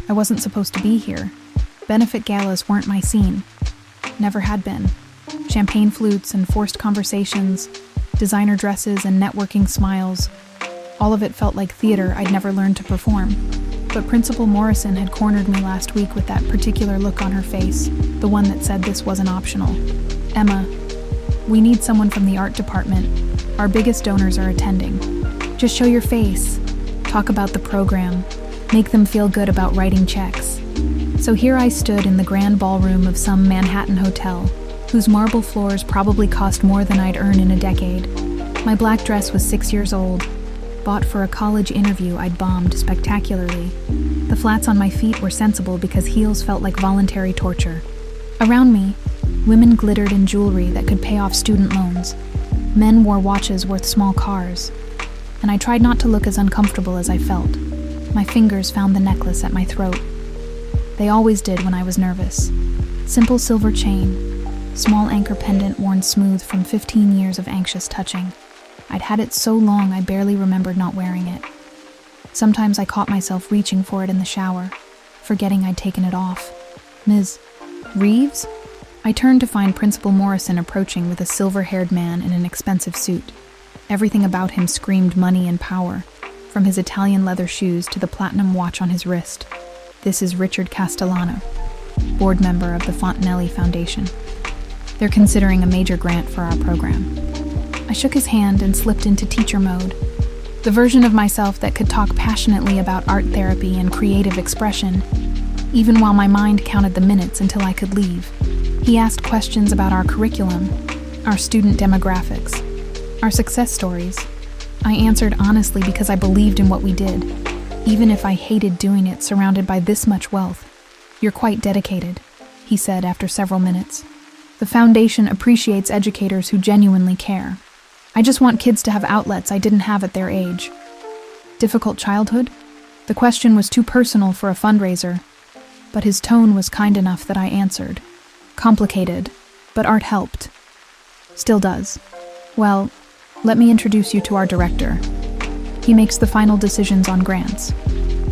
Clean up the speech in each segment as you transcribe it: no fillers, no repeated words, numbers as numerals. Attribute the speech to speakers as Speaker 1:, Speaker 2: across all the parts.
Speaker 1: I wasn't supposed to be here. Benefit galas weren't my scene. Never had been. Champagne flutes and forced conversations, designer dresses and networking smiles. All of it felt like theater I'd never learned to perform. But Principal Morrison had cornered me last week with that particular look on her face, the one that said this wasn't optional. "Emma, we need someone from the art department. Our biggest donors are attending. Just show your face. Talk about the program. Make them feel good about writing checks." So here I stood in the grand ballroom of some Manhattan hotel, whose marble floors probably cost more than I'd earn in a decade. My black dress was 6 years old, bought for a college interview I'd bombed spectacularly. The flats on my feet were sensible because heels felt like voluntary torture. Around me, women glittered in jewelry that could pay off student loans. Men wore watches worth small cars. And I tried not to look as uncomfortable as I felt. My fingers found the necklace at my throat. They always did when I was nervous. Simple silver chain, small anchor pendant worn smooth from 15 years of anxious touching. I'd had it so long I barely remembered not wearing it. Sometimes I caught myself reaching for it in the shower, forgetting I'd taken it off. "Ms. Reeves?" I turned to find Principal Morrison approaching with a silver-haired man in an expensive suit. Everything about him screamed money and power, from his Italian leather shoes to the platinum watch on his wrist. "This is Richard Castellano, board member of the Fontanelli Foundation. They're considering a major grant for our program." I shook his hand and slipped into teacher mode, the version of myself that could talk passionately about art therapy and creative expression, even while my mind counted the minutes until I could leave. He asked questions about our curriculum, our student demographics, our success stories. I answered honestly because I believed in what we did, even if I hated doing it surrounded by this much wealth. "You're quite dedicated," he said after several minutes. "The foundation appreciates educators who genuinely care. I just want kids to have outlets I didn't have at their age." Difficult childhood? The question was too personal for a fundraiser, but his tone was kind enough that I answered. "Complicated, but art helped. Still does. Well, let me introduce you to our director. He makes the final decisions on grants."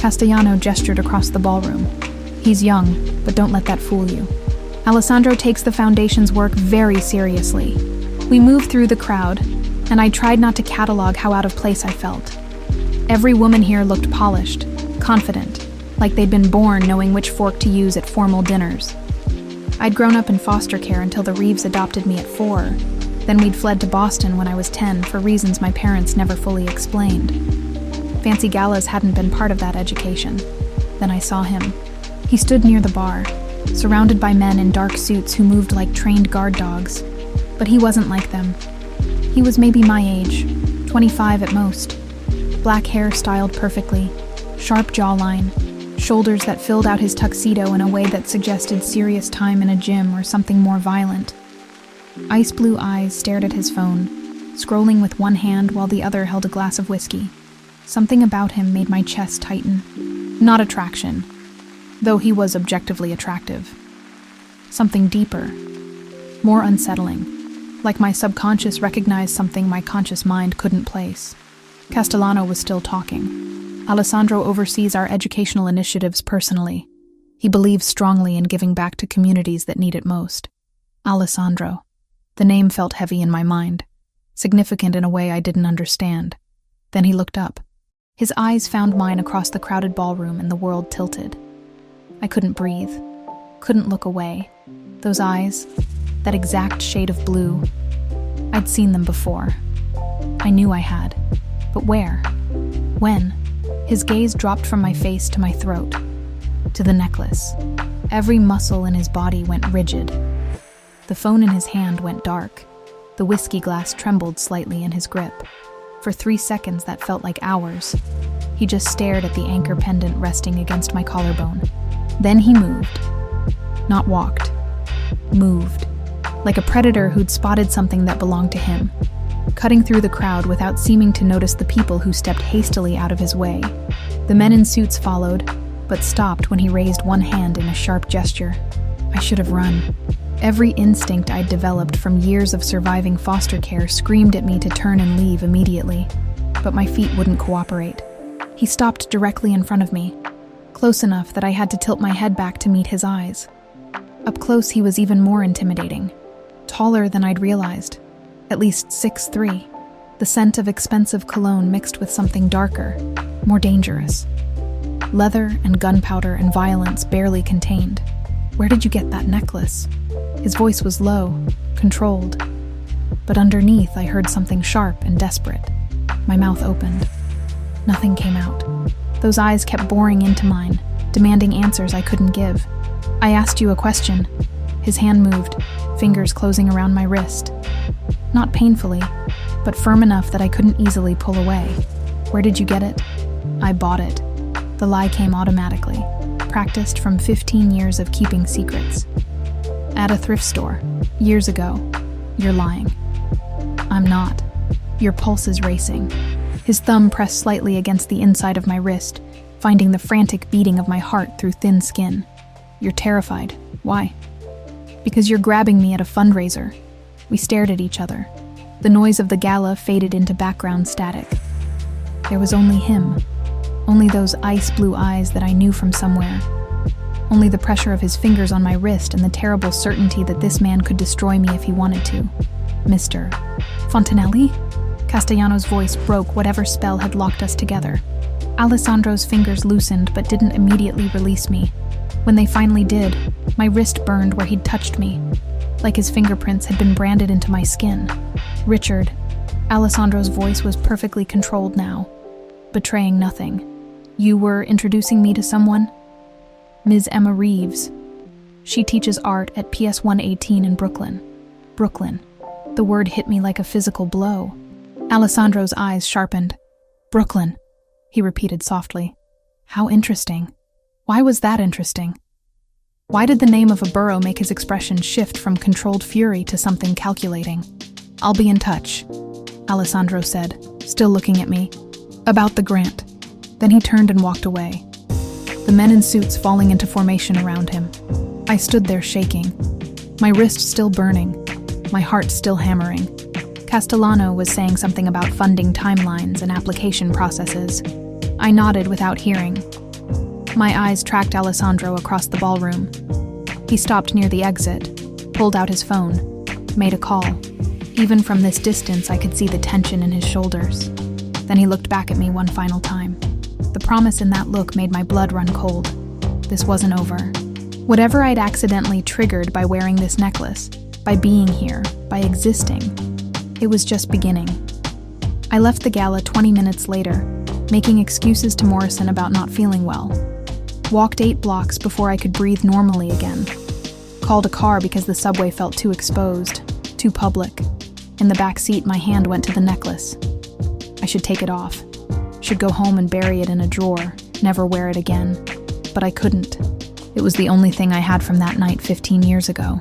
Speaker 1: Castellano gestured across the ballroom. "He's young, but don't let that fool you. Alessandro takes the foundation's work very seriously." We moved through the crowd, and I tried not to catalog how out of place I felt. Every woman here looked polished, confident, like they'd been born knowing which fork to use at formal dinners. I'd grown up in foster care until the Reeves adopted me at 4. Then we'd fled to Boston when I was 10 for reasons my parents never fully explained. Fancy galas hadn't been part of that education. Then I saw him. He stood near the bar, surrounded by men in dark suits who moved like trained guard dogs. But he wasn't like them. He was maybe my age, 25 at most. Black hair styled perfectly, sharp jawline, shoulders that filled out his tuxedo in a way that suggested serious time in a gym or something more violent. Ice blue eyes stared at his phone, scrolling with one hand while the other held a glass of whiskey. Something about him made my chest tighten. Not attraction, though he was objectively attractive. Something deeper, more unsettling, like my subconscious recognized something my conscious mind couldn't place. Castellano was still talking. "Alessandro oversees our educational initiatives personally. He believes strongly in giving back to communities that need it most." Alessandro. The name felt heavy in my mind, significant in a way I didn't understand. Then he looked up. His eyes found mine across the crowded ballroom and the world tilted. I couldn't breathe, couldn't look away. Those eyes, that exact shade of blue, I'd seen them before. I knew I had. But where? When? His gaze dropped from my face to my throat, to the necklace. Every muscle in his body went rigid. The phone in his hand went dark. The whiskey glass trembled slightly in his grip. For 3 seconds that felt like hours. He just stared at the anchor pendant resting against my collarbone. Then he moved. Not walked. Moved. Like a predator who'd spotted something that belonged to him. Cutting through the crowd without seeming to notice the people who stepped hastily out of his way. The men in suits followed, but stopped when he raised one hand in a sharp gesture. I should have run. Every instinct I'd developed from years of surviving foster care screamed at me to turn and leave immediately, but my feet wouldn't cooperate. He stopped directly in front of me, close enough that I had to tilt my head back to meet his eyes. Up close, he was even more intimidating. Taller than I'd realized, at least 6'3", the scent of expensive cologne mixed with something darker, more dangerous. Leather and gunpowder and violence barely contained. "Where did you get that necklace?" His voice was low, controlled. But underneath, I heard something sharp and desperate. My mouth opened. Nothing came out. Those eyes kept boring into mine, demanding answers I couldn't give. "I asked you a question." His hand moved, fingers closing around my wrist. Not painfully, but firm enough that I couldn't easily pull away. "Where did you get it?" "I bought it." The lie came automatically, practiced from 15 years of keeping secrets. "At a thrift store, years ago." "You're lying." "I'm not." Your pulse is racing. His thumb pressed slightly against the inside of my wrist, finding the frantic beating of my heart through thin skin. "You're terrified. Why?" "Because you're grabbing me at a fundraiser." We stared at each other. The noise of the gala faded into background static. There was only him. Only those ice blue eyes that I knew from somewhere. Only the pressure of his fingers on my wrist and the terrible certainty that this man could destroy me if he wanted to. "Mr. Fontanelli?" Castellano's voice broke whatever spell had locked us together. Alessandro's fingers loosened but didn't immediately release me. When they finally did, my wrist burned where he'd touched me, like his fingerprints had been branded into my skin. "Richard." Alessandro's voice was perfectly controlled now, betraying nothing. "You were introducing me to someone?" "Ms. Emma Reeves. She teaches art at PS 118 in Brooklyn." Brooklyn. The word hit me like a physical blow. Alessandro's eyes sharpened. "Brooklyn," he repeated softly. "How interesting. Why was that interesting?" Why did the name of a borough make his expression shift from controlled fury to something calculating? "I'll be in touch," Alessandro said, still looking at me. "About the grant." Then he turned and walked away, the men in suits falling into formation around him. I stood there shaking, my wrist still burning, my heart still hammering. Castellano was saying something about funding timelines and application processes. I nodded without hearing. My eyes tracked Alessandro across the ballroom. He stopped near the exit, pulled out his phone, made a call. Even from this distance, I could see the tension in his shoulders. Then he looked back at me one final time. The promise in that look made my blood run cold. This wasn't over. Whatever I'd accidentally triggered by wearing this necklace, by being here, by existing, it was just beginning. I left the gala 20 minutes later, making excuses to Morrison about not feeling well. Walked 8 blocks before I could breathe normally again. Called a car because the subway felt too exposed, too public. In the back seat, my hand went to the necklace. I should take it off. Should go home and bury it in a drawer, never wear it again. But I couldn't. It was the only thing I had from that night 15 years ago.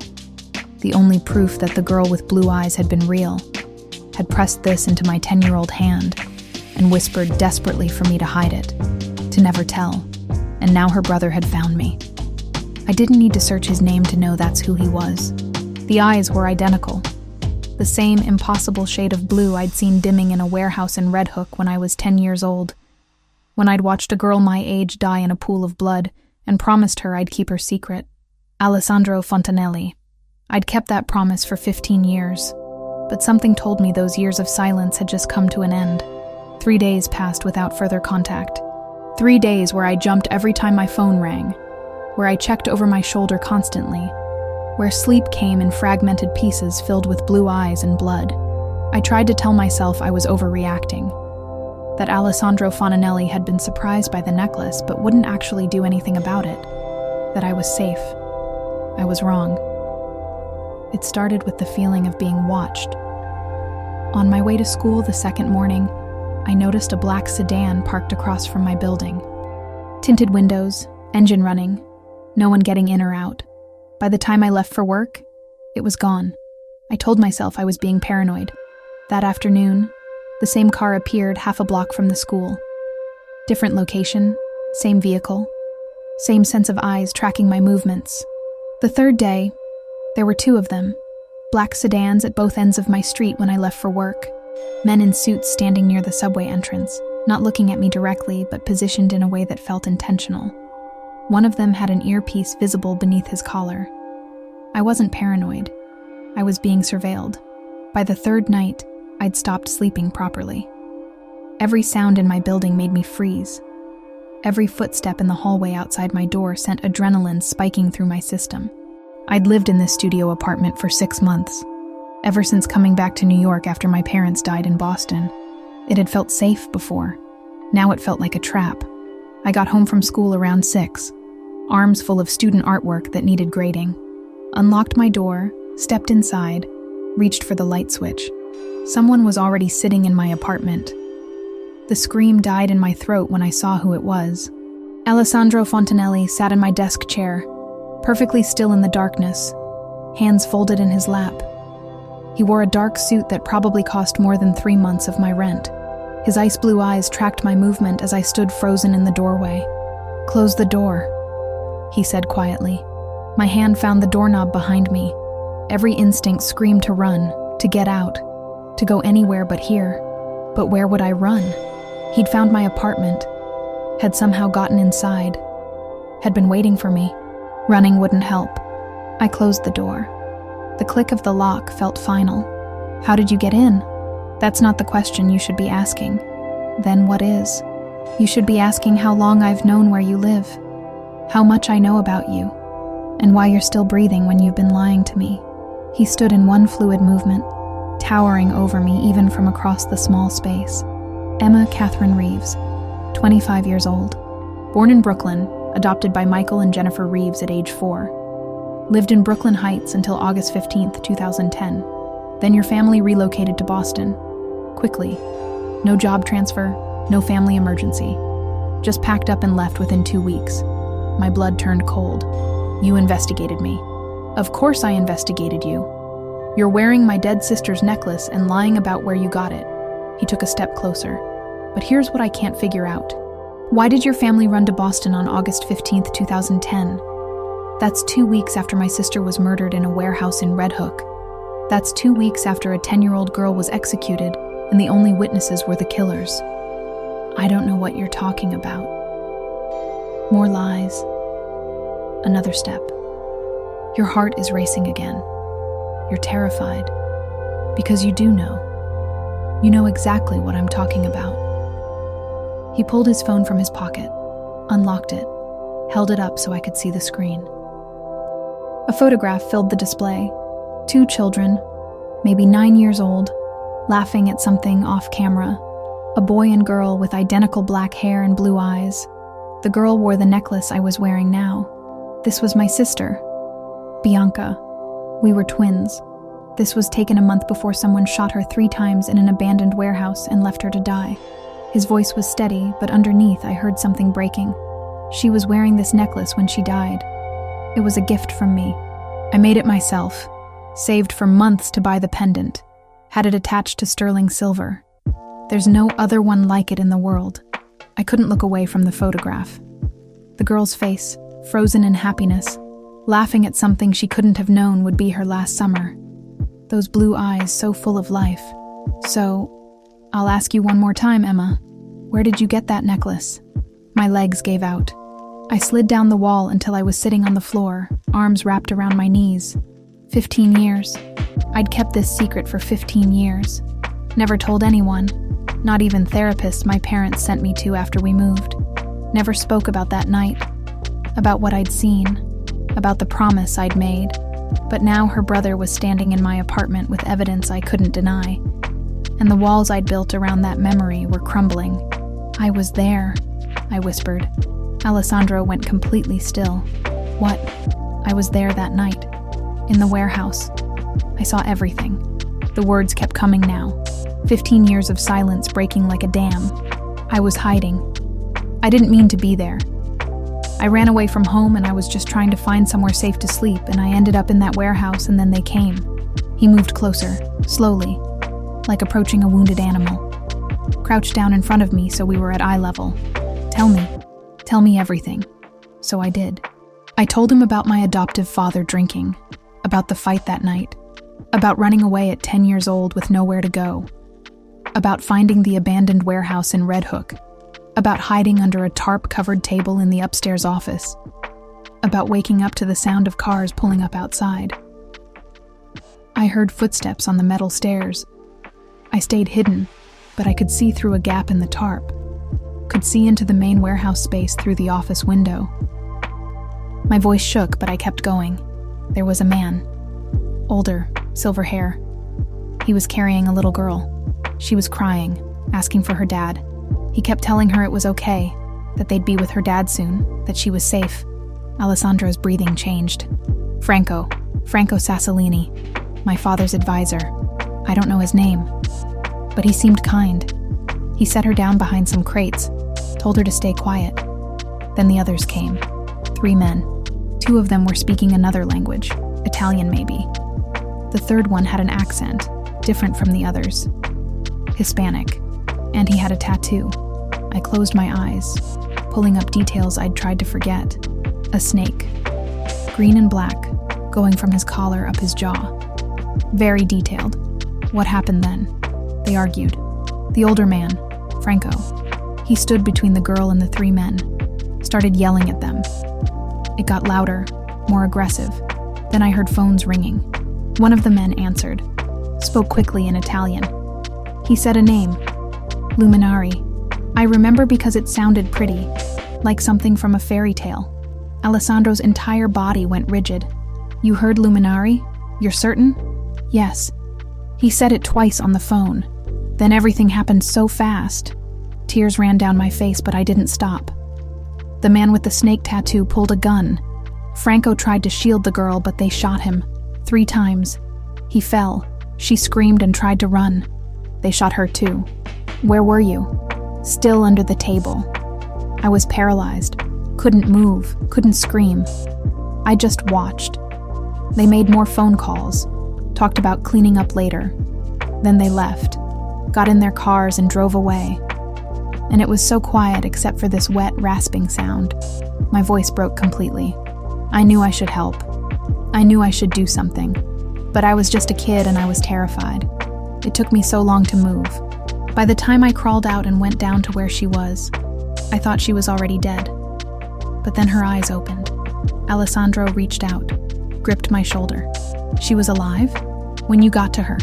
Speaker 1: The only proof that the girl with blue eyes had been real. Had pressed this into my 10-year-old hand and whispered desperately for me to hide it, to never tell. And now her brother had found me. I didn't need to search his name to know that's who he was. The eyes were identical. The same impossible shade of blue I'd seen dimming in a warehouse in Red Hook when I was 10 years old, when I'd watched a girl my age die in a pool of blood and promised her I'd keep her secret. Alessandro Fontanelli. I'd kept that promise for 15 years, but something told me those years of silence had just come to an end. 3 days passed without further contact. 3 days where I jumped every time my phone rang, where I checked over my shoulder constantly, where sleep came in fragmented pieces filled with blue eyes and blood. I tried to tell myself I was overreacting, that Alessandro Fontanelli had been surprised by the necklace but wouldn't actually do anything about it, that I was safe. I was wrong. It started with the feeling of being watched. On my way to school the second morning, I noticed a black sedan parked across from my building. Tinted windows, engine running, no one getting in or out. By the time I left for work, it was gone. I told myself I was being paranoid. That afternoon, the same car appeared half a block from the school. Different location, same vehicle, same sense of eyes tracking my movements. The third day, there were 2 of them, black sedans at both ends of my street when I left for work. Men in suits standing near the subway entrance, not looking at me directly, but positioned in a way that felt intentional. One of them had an earpiece visible beneath his collar. I wasn't paranoid. I was being surveilled. By the third night, I'd stopped sleeping properly. Every sound in my building made me freeze. Every footstep in the hallway outside my door sent adrenaline spiking through my system. I'd lived in this studio apartment for 6 months. Ever since coming back to New York after my parents died in Boston. It had felt safe before. Now it felt like a trap. I got home from school around 6, arms full of student artwork that needed grading. Unlocked my door, stepped inside, reached for the light switch. Someone was already sitting in my apartment. The scream died in my throat when I saw who it was. Alessandro Fontanelli sat in my desk chair, perfectly still in the darkness, hands folded in his lap. He wore a dark suit that probably cost more than 3 months of my rent. His ice blue eyes tracked my movement as I stood frozen in the doorway. "Close the door," he said quietly. My hand found the doorknob behind me. Every instinct screamed to run, to get out, to go anywhere but here. But where would I run? He'd found my apartment, had somehow gotten inside, had been waiting for me. Running wouldn't help. I closed the door. The click of the lock felt final. How did you get in? That's not the question you should be asking. Then what is? You should be asking how long I've known where you live, how much I know about you, and why you're still breathing when you've been lying to me. He stood in one fluid movement, towering over me even from across the small space. Emma Catherine Reeves, 25 years old. Born in Brooklyn, adopted by Michael and Jennifer Reeves at age 4. Lived in Brooklyn Heights until August 15th, 2010. Then your family relocated to Boston. Quickly. No job transfer, no family emergency. Just packed up and left within 2 weeks. My blood turned cold. You investigated me. Of course I investigated you. You're wearing my dead sister's necklace and lying about where you got it. He took a step closer. But here's what I can't figure out. Why did your family run to Boston on August 15th, 2010? That's 2 weeks after my sister was murdered in a warehouse in Red Hook. That's 2 weeks after a 10-year-old girl was executed and the only witnesses were the killers. I don't know what you're talking about. More lies. Another step. Your heart is racing again. You're terrified. Because you do know. You know exactly what I'm talking about. He pulled his phone from his pocket, unlocked it, held it up so I could see the screen. A photograph filled the display. 2 children, maybe 9 years old, laughing at something off camera. A boy and girl with identical black hair and blue eyes. The girl wore the necklace I was wearing now. This was my sister, Bianca. We were twins. This was taken a month before someone shot her 3 times in an abandoned warehouse and left her to die. His voice was steady, but underneath I heard something breaking. She was wearing this necklace when she died. It was a gift from me. I made it myself, saved for months to buy the pendant, had it attached to sterling silver. There's no other one like it in the world. I couldn't look away from the photograph. The girl's face, frozen in happiness, laughing at something she couldn't have known would be her last summer. Those blue eyes so full of life. So, I'll ask you one more time, Emma. Where did you get that necklace? My legs gave out. I slid down the wall until I was sitting on the floor, arms wrapped around my knees. 15 years. I'd kept this secret for 15 years. Never told anyone, not even therapists my parents sent me to after we moved. Never spoke about that night, about what I'd seen, about the promise I'd made. But now her brother was standing in my apartment with evidence I couldn't deny. And the walls I'd built around that memory were crumbling. I was there, I whispered. Alessandro went completely still. What? I was there that night. In the warehouse. I saw everything. The words kept coming now. 15 years of silence breaking like a dam. I was hiding. I didn't mean to be there. I ran away from home and I was just trying to find somewhere safe to sleep, and I ended up in that warehouse and then they came. He moved closer, slowly, like approaching a wounded animal. Crouched down in front of me so we were at eye level. Tell me everything. So I did. I told him about my adoptive father drinking, about the fight that night, about running away at 10 years old with nowhere to go, about finding the abandoned warehouse in Red Hook, about hiding under a tarp-covered table in the upstairs office. about waking up to the sound of cars pulling up outside. I heard footsteps on the metal stairs. I stayed hidden, but I could see through a gap in the tarp, could see into the main warehouse space through the office window. My voice shook, but I kept going. There was a man. Older, silver hair. He was carrying a little girl. She was crying, asking for her dad. He kept telling her it was okay, that they'd be with her dad soon, that she was safe. Alessandro's breathing changed. Franco Sassolini, my father's advisor. I don't know his name, but he seemed kind. He set her down behind some crates, told her to stay quiet. Then the others came. 3 men. 2 of them were speaking another language, Italian maybe. The third one had an accent, different from the others. Hispanic, and he had a tattoo. I closed my eyes, pulling up details I'd tried to forget. A snake, green and black, going from his collar up his jaw. Very detailed. What happened then? They argued. The older man, Franco, he stood between the girl and the 3 men, started yelling at them. It got louder, more aggressive. Then I heard phones ringing. One of the men answered, spoke quickly in Italian. He said a name, Luminari. I remember because it sounded pretty, like something from a fairy tale. Alessandro's entire body went rigid. You heard Luminari? You're certain? Yes. He said it twice on the phone. Then everything happened so fast. Tears ran down my face, but I didn't stop. The man with the snake tattoo pulled a gun. Franco tried to shield the girl, but they shot him 3 times. He fell. She screamed and tried to run. They shot her too. Where were you? Still under the table. I was paralyzed. Couldn't move, couldn't scream. I just watched. They made more phone calls, talked about cleaning up later. Then they left, got in their cars and drove away. And it was so quiet except for this wet, rasping sound. My voice broke completely. I knew I should help. I knew I should do something. But I was just a kid and I was terrified. It took me so long to move. By the time I crawled out and went down to where she was, I thought she was already dead. But then her eyes opened. Alessandro reached out, gripped my shoulder. She was alive? When you got to her?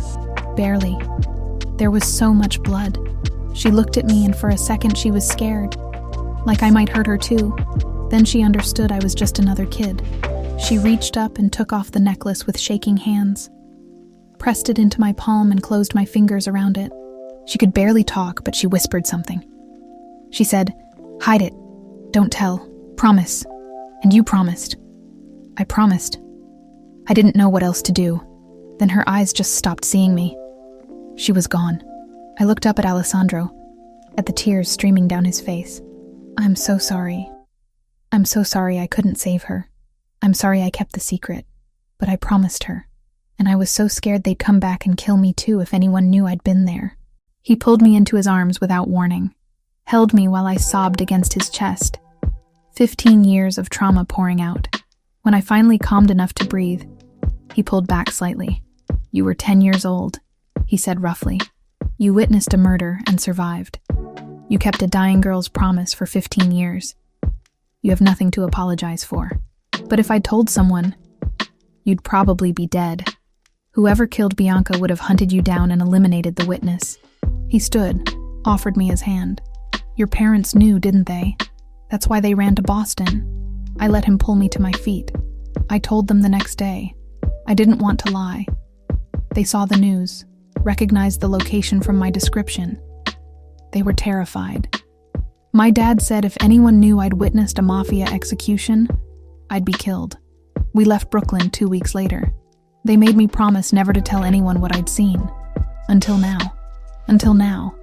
Speaker 1: Barely. There was so much blood. She looked at me and for a second she was scared, like I might hurt her too. Then she understood I was just another kid. She reached up and took off the necklace with shaking hands, pressed it into my palm and closed my fingers around it. She could barely talk, but she whispered something. She said, "Hide it. Don't tell. Promise. And you promised." I promised. I didn't know what else to do. Then her eyes just stopped seeing me. She was gone. I looked up at Alessandro, at the tears streaming down his face. I'm so sorry. I'm so sorry I couldn't save her. I'm sorry I kept the secret. But I promised her. And I was so scared they'd come back and kill me too if anyone knew I'd been there. He pulled me into his arms without warning, held me while I sobbed against his chest. 15 years of trauma pouring out. When I finally calmed enough to breathe, he pulled back slightly. You were 10 years old, he said roughly. You witnessed a murder and survived. You kept a dying girl's promise for 15 years. You have nothing to apologize for. But if I'd told someone, you'd probably be dead. Whoever killed Bianca would have hunted you down and eliminated the witness. He stood, offered me his hand. Your parents knew, didn't they? That's why they ran to Boston. I let him pull me to my feet. I told them the next day. I didn't want to lie. They saw the news, recognized the location from my description. They were terrified. My dad said if anyone knew I'd witnessed a Mafia execution, I'd be killed. We left Brooklyn 2 weeks later. They made me promise never to tell anyone what I'd seen. Until now. Until now.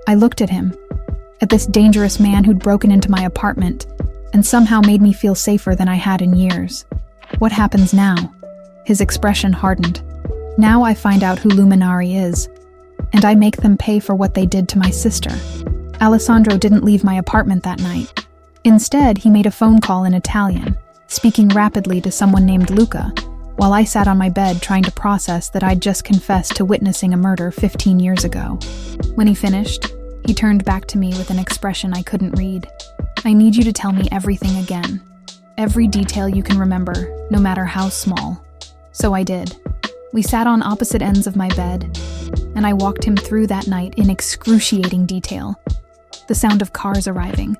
Speaker 1: I looked at him, at this dangerous man who'd broken into my apartment and somehow made me feel safer than I had in years. What happens now? His expression hardened. Now I find out who Luminari is, and I make them pay for what they did to my sister. Alessandro didn't leave my apartment that night. Instead, he made a phone call in Italian, speaking rapidly to someone named Luca, while I sat on my bed trying to process that I'd just confessed to witnessing a murder 15 years ago. When he finished, he turned back to me with an expression I couldn't read. I need you to tell me everything again. Every detail you can remember, no matter how small. So I did. We sat on opposite ends of my bed, and I walked him through that night in excruciating detail. The sound of cars arriving,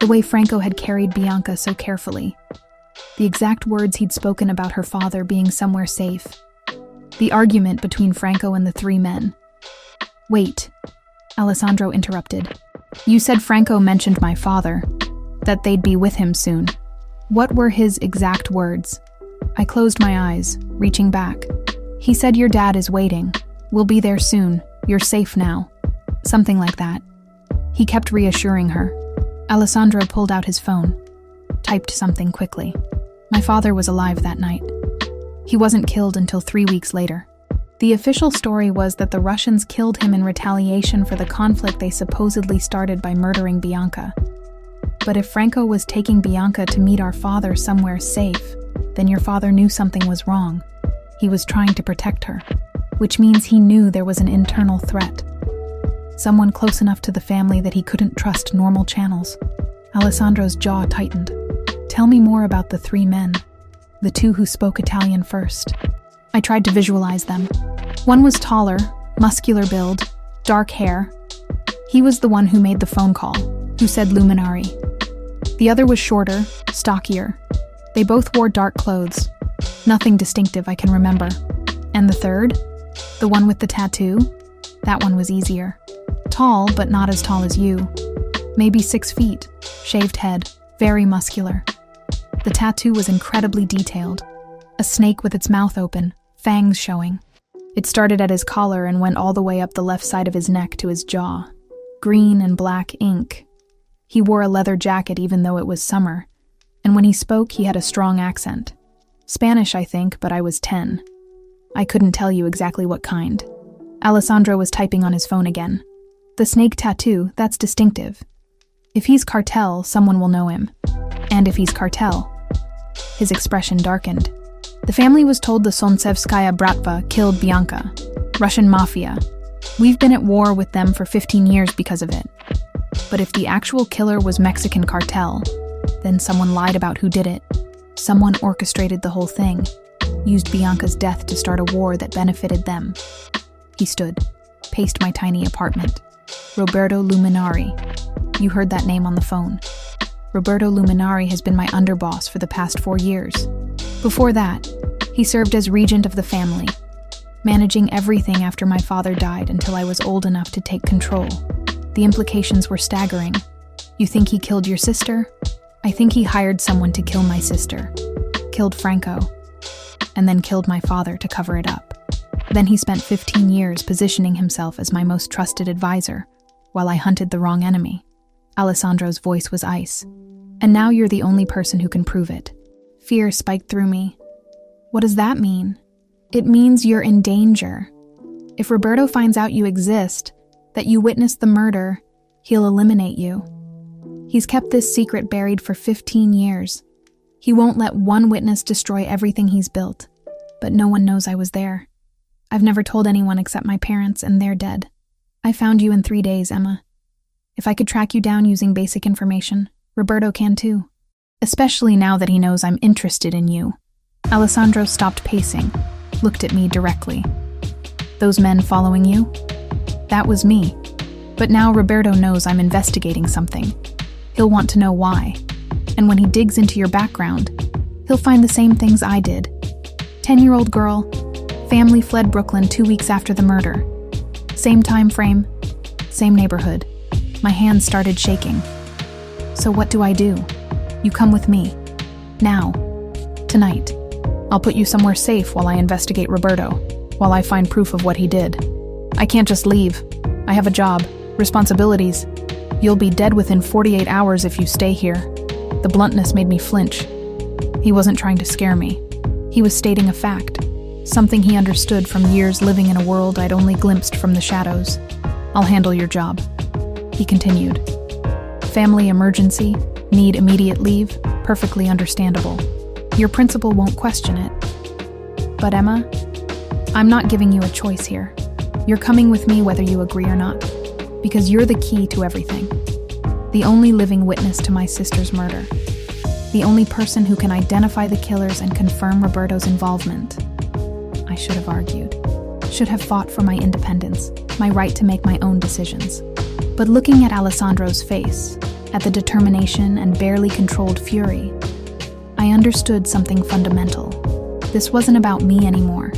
Speaker 1: the way Franco had carried Bianca so carefully, the exact words he'd spoken about her father being somewhere safe, the argument between Franco and the three men. Wait, Alessandro interrupted. You said Franco mentioned my father, that they'd be with him soon. What were his exact words? I closed my eyes, reaching back. He said your dad is waiting. We'll be there soon. You're safe now. Something like that. He kept reassuring her. Alessandro pulled out his phone, typed something quickly. My father was alive that night. He wasn't killed until 3 weeks later. The official story was that the Russians killed him in retaliation for the conflict they supposedly started by murdering Bianca. But if Franco was taking Bianca to meet our father somewhere safe, then your father knew something was wrong. He was trying to protect her, which means he knew there was an internal threat. Someone close enough to the family that he couldn't trust normal channels. Alessandro's jaw tightened. Tell me more about the three men, the two who spoke Italian first. I tried to visualize them. One was taller, muscular build, dark hair. He was the one who made the phone call, who said luminari. The other was shorter, stockier. They both wore dark clothes. Nothing distinctive I can remember. And the third? The one with the tattoo? That one was easier. Tall, but not as tall as you. Maybe 6 feet, shaved head, very muscular. The tattoo was incredibly detailed. A snake with its mouth open, fangs showing. It started at his collar and went all the way up the left side of his neck to his jaw. Green and black ink. He wore a leather jacket even though it was summer. And when he spoke, he had a strong accent. Spanish, I think, but I was 10. I couldn't tell you exactly what kind. Alessandro was typing on his phone again. The snake tattoo, that's distinctive. If he's cartel, someone will know him. And if he's cartel. His expression darkened. The family was told the Solntsevskaya Bratva killed Bianca. Russian Mafia. We've been at war with them for 15 years because of it. But if the actual killer was Mexican cartel, then someone lied about who did it. Someone orchestrated the whole thing, used Bianca's death to start a war that benefited them. He stood, paced my tiny apartment. Roberto Luminari. You heard that name on the phone. Roberto Luminari has been my underboss for the past 4 years. Before that, he served as regent of the family, managing everything after my father died until I was old enough to take control. The implications were staggering. You think he killed your sister? I think he hired someone to kill my sister, killed Franco, and then killed my father to cover it up. Then he spent 15 years positioning himself as my most trusted advisor, while I hunted the wrong enemy. Alessandro's voice was ice. And now you're the only person who can prove it. Fear spiked through me. What does that mean? It means you're in danger. If Roberto finds out you exist, that you witnessed the murder, he'll eliminate you. He's kept this secret buried for 15 years. He won't let one witness destroy everything he's built. But no one knows I was there. I've never told anyone except my parents, and they're dead. I found you in 3 days, Emma. If I could track you down using basic information, Roberto can too. Especially now that he knows I'm interested in you. Alessandro stopped pacing, looked at me directly. Those men following you? That was me. But now Roberto knows I'm investigating something. He'll want to know why. And when he digs into your background, he'll find the same things I did. 10-year-old girl, family fled Brooklyn 2 weeks after the murder. Same time frame, same neighborhood. My hands started shaking. So what do? You come with me. Now. Tonight. I'll put you somewhere safe while I investigate Roberto, while I find proof of what he did. I can't just leave. I have a job, responsibilities. You'll be dead within 48 hours if you stay here. The bluntness made me flinch. He wasn't trying to scare me. He was stating a fact, something he understood from years living in a world I'd only glimpsed from the shadows. I'll handle your job. He continued. Family emergency, need immediate leave, perfectly understandable. Your principal won't question it. But Emma, I'm not giving you a choice here. You're coming with me whether you agree or not, because you're the key to everything. The only living witness to my sister's murder. The only person who can identify the killers and confirm Roberto's involvement. I should have argued. Should have fought for my independence, my right to make my own decisions. But looking at Alessandro's face, at the determination and barely controlled fury, I understood something fundamental. This wasn't about me anymore.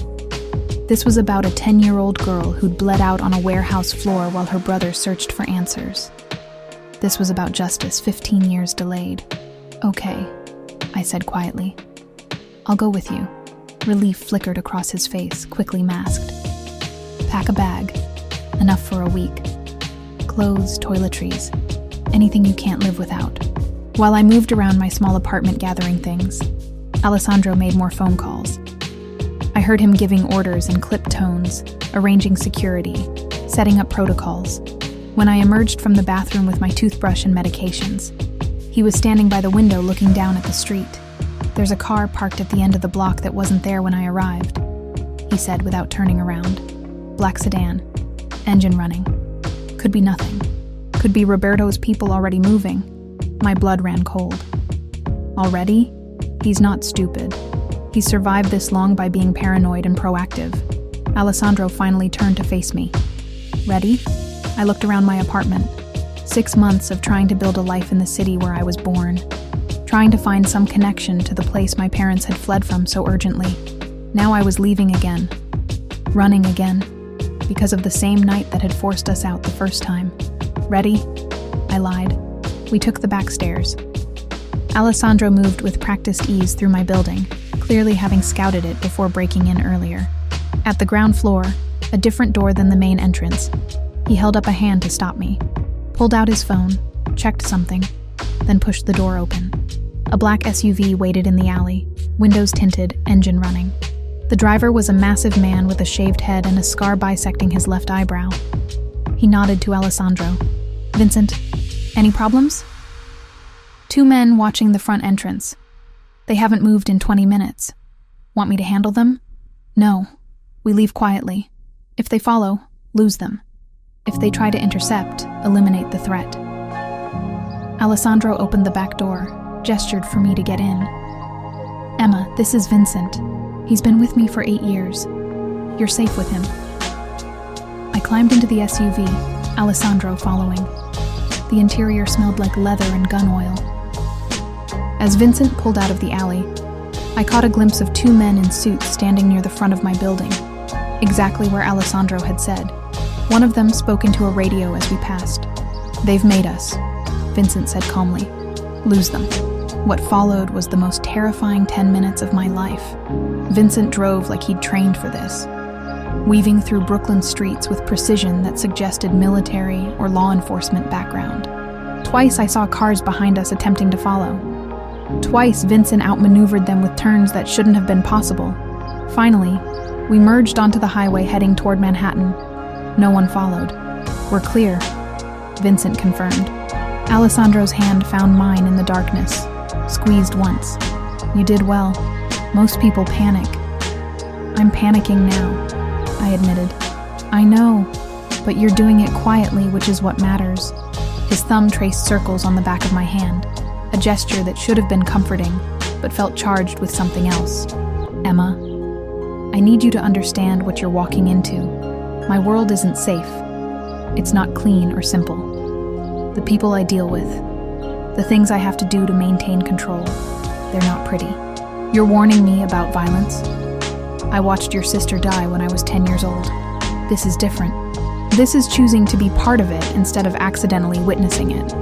Speaker 1: This was about a 10-year-old girl who'd bled out on a warehouse floor while her brother searched for answers. This was about justice 15 years delayed. Okay, I said quietly. I'll go with you. Relief flickered across his face, quickly masked. Pack a bag. Enough for a week. Clothes, toiletries. Anything you can't live without. While I moved around my small apartment gathering things, Alessandro made more phone calls. I heard him giving orders in clipped tones, arranging security, setting up protocols. When I emerged from the bathroom with my toothbrush and medications, he was standing by the window looking down at the street. There's a car parked at the end of the block that wasn't there when I arrived, he said without turning around. Black sedan, engine running. Could be nothing. Could be Roberto's people already moving. My blood ran cold. Already? He's not stupid. He survived this long by being paranoid and proactive. Alessandro finally turned to face me. Ready? I looked around my apartment. 6 months of trying to build a life in the city where I was born. Trying to find some connection to the place my parents had fled from so urgently. Now I was leaving again. Running again. Because of the same night that had forced us out the first time. Ready? I lied. We took the back stairs. Alessandro moved with practiced ease through my building, clearly having scouted it before breaking in earlier. At the ground floor, a different door than the main entrance, he held up a hand to stop me, pulled out his phone, checked something, then pushed the door open. A black SUV waited in the alley, windows tinted, engine running. The driver was a massive man with a shaved head and a scar bisecting his left eyebrow. He nodded to Alessandro. Vincent, any problems? 2 men watching the front entrance. They haven't moved in 20 minutes. Want me to handle them? No. We leave quietly. If they follow, lose them. If they try to intercept, eliminate the threat. Alessandro opened the back door, gestured for me to get in. Emma, this is Vincent. He's been with me for 8 years. You're safe with him. I climbed into the SUV, Alessandro following. The interior smelled like leather and gun oil. As Vincent pulled out of the alley, I caught a glimpse of 2 men in suits standing near the front of my building, exactly where Alessandro had said. One of them spoke into a radio as we passed. They've made us, Vincent said calmly. Lose them. What followed was the most terrifying 10 minutes of my life. Vincent drove like he'd trained for this, weaving through Brooklyn streets with precision that suggested military or law enforcement background. Twice I saw cars behind us attempting to follow. Twice Vincent outmaneuvered them with turns that shouldn't have been possible. Finally, we merged onto the highway heading toward Manhattan. No one followed. We're clear, Vincent confirmed. Alessandro's hand found mine in the darkness, squeezed once. You did well. Most people panic. I'm panicking now, I admitted. I know, but you're doing it quietly, which is what matters. His thumb traced circles on the back of my hand, a gesture that should have been comforting, but felt charged with something else. Emma, I need you to understand what you're walking into. My world isn't safe. It's not clean or simple. The people I deal with, the things I have to do to maintain control, they're not pretty. You're warning me about violence. I watched your sister die when I was 10 years old. This is different. This is choosing to be part of it instead of accidentally witnessing it.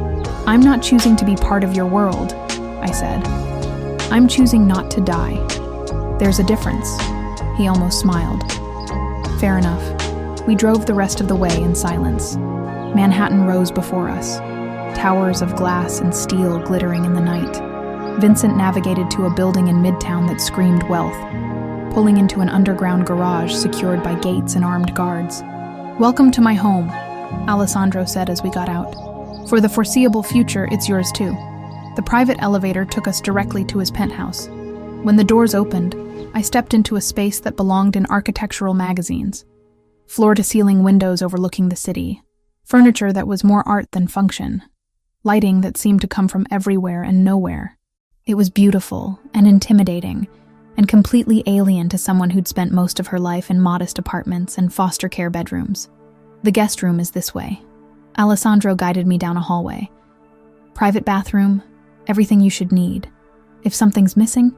Speaker 1: I'm not choosing to be part of your world, I said. I'm choosing not to die. There's a difference. He almost smiled. Fair enough. We drove the rest of the way in silence. Manhattan rose before us, towers of glass and steel glittering in the night. Vincent navigated to a building in Midtown that screamed wealth, pulling into an underground garage secured by gates and armed guards. Welcome to my home, Alessandro said as we got out. For the foreseeable future, it's yours too. The private elevator took us directly to his penthouse. When the doors opened, I stepped into a space that belonged in architectural magazines. Floor-to-ceiling windows overlooking the city. Furniture that was more art than function. Lighting that seemed to come from everywhere and nowhere. It was beautiful and intimidating, and completely alien to someone who'd spent most of her life in modest apartments and foster care bedrooms. The guest room is this way. Alessandro guided me down a hallway. Private bathroom, everything you should need. If something's missing,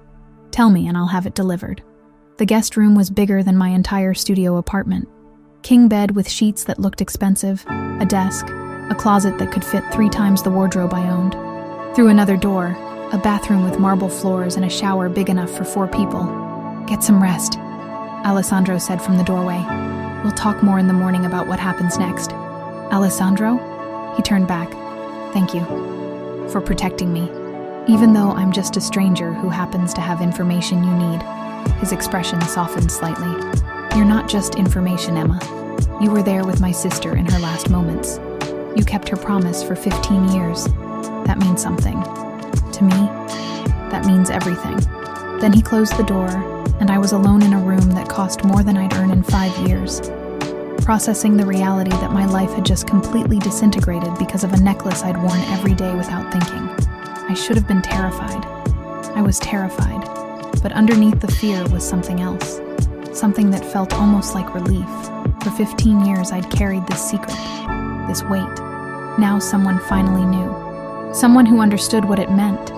Speaker 1: tell me and I'll have it delivered. The guest room was bigger than my entire studio apartment. King bed with sheets that looked expensive, a desk, a closet that could fit 3 times the wardrobe I owned. Through another door, a bathroom with marble floors and a shower big enough for 4 people. Get some rest, Alessandro said from the doorway. We'll talk more in the morning about what happens next. Alessandro? He turned back. Thank you for protecting me. Even though I'm just a stranger who happens to have information you need. His expression softened slightly. You're not just information, Emma. You were there with my sister in her last moments. You kept her promise for 15 years. That means something. To me, that means everything. Then he closed the door, and I was alone in a room that cost more than I'd earn in 5 years. Processing the reality that my life had just completely disintegrated because of a necklace I'd worn every day without thinking. I should have been terrified. I was terrified, but underneath the fear was something else. Something that felt almost like relief. For 15 years I'd carried this secret, this weight. Now someone finally knew. Someone who understood what it meant,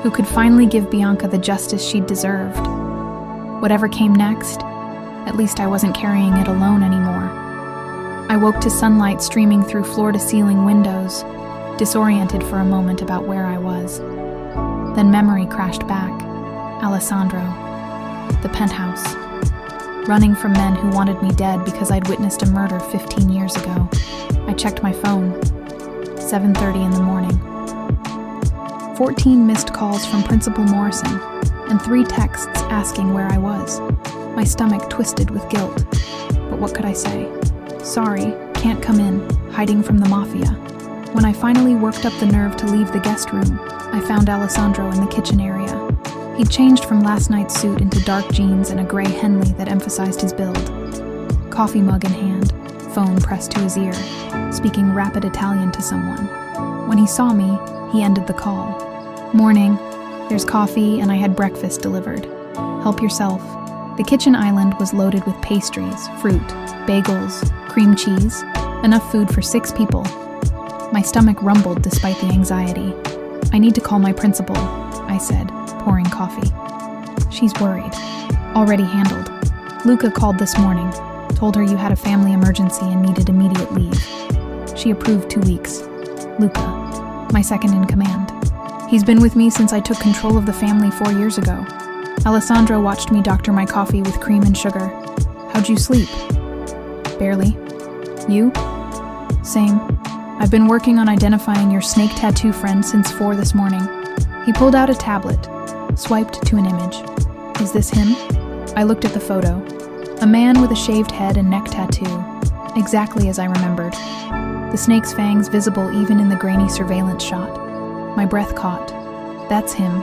Speaker 1: who could finally give Bianca the justice she'd deserved. Whatever came next, at least I wasn't carrying it alone anymore. I woke to sunlight streaming through floor-to-ceiling windows, disoriented for a moment about where I was. Then memory crashed back. Alessandro. The penthouse. Running from men who wanted me dead because I'd witnessed a murder 15 years ago. I checked my phone. 7:30 in the morning. 14 missed calls from Principal Morrison, and 3 texts asking where I was. My stomach twisted with guilt. But what could I say? Sorry, can't come in, hiding from the Mafia. When I finally worked up the nerve to leave the guest room, I found Alessandro in the kitchen area. He'd changed from last night's suit into dark jeans and a gray Henley that emphasized his build. Coffee mug in hand, phone pressed to his ear, speaking rapid Italian to someone. When he saw me, he ended the call. Morning, there's coffee and I had breakfast delivered. Help yourself. The kitchen island was loaded with pastries, fruit, bagels, cream cheese, enough food for 6 people. My stomach rumbled despite the anxiety. I need to call my principal, I said, pouring coffee. She's worried. Already handled. Luca called this morning, told her you had a family emergency and needed immediate leave. She approved 2 weeks. Luca, my second in command. He's been with me since I took control of the family 4 years ago. Alessandro watched me doctor my coffee with cream and sugar. How'd you sleep? Barely. You? Same. I've been working on identifying your snake tattoo friend since 4 this morning. He pulled out a tablet, swiped to an image. Is this him? I looked at the photo. A man with a shaved head and neck tattoo, exactly as I remembered. The snake's fangs visible even in the grainy surveillance shot. My breath caught. That's him.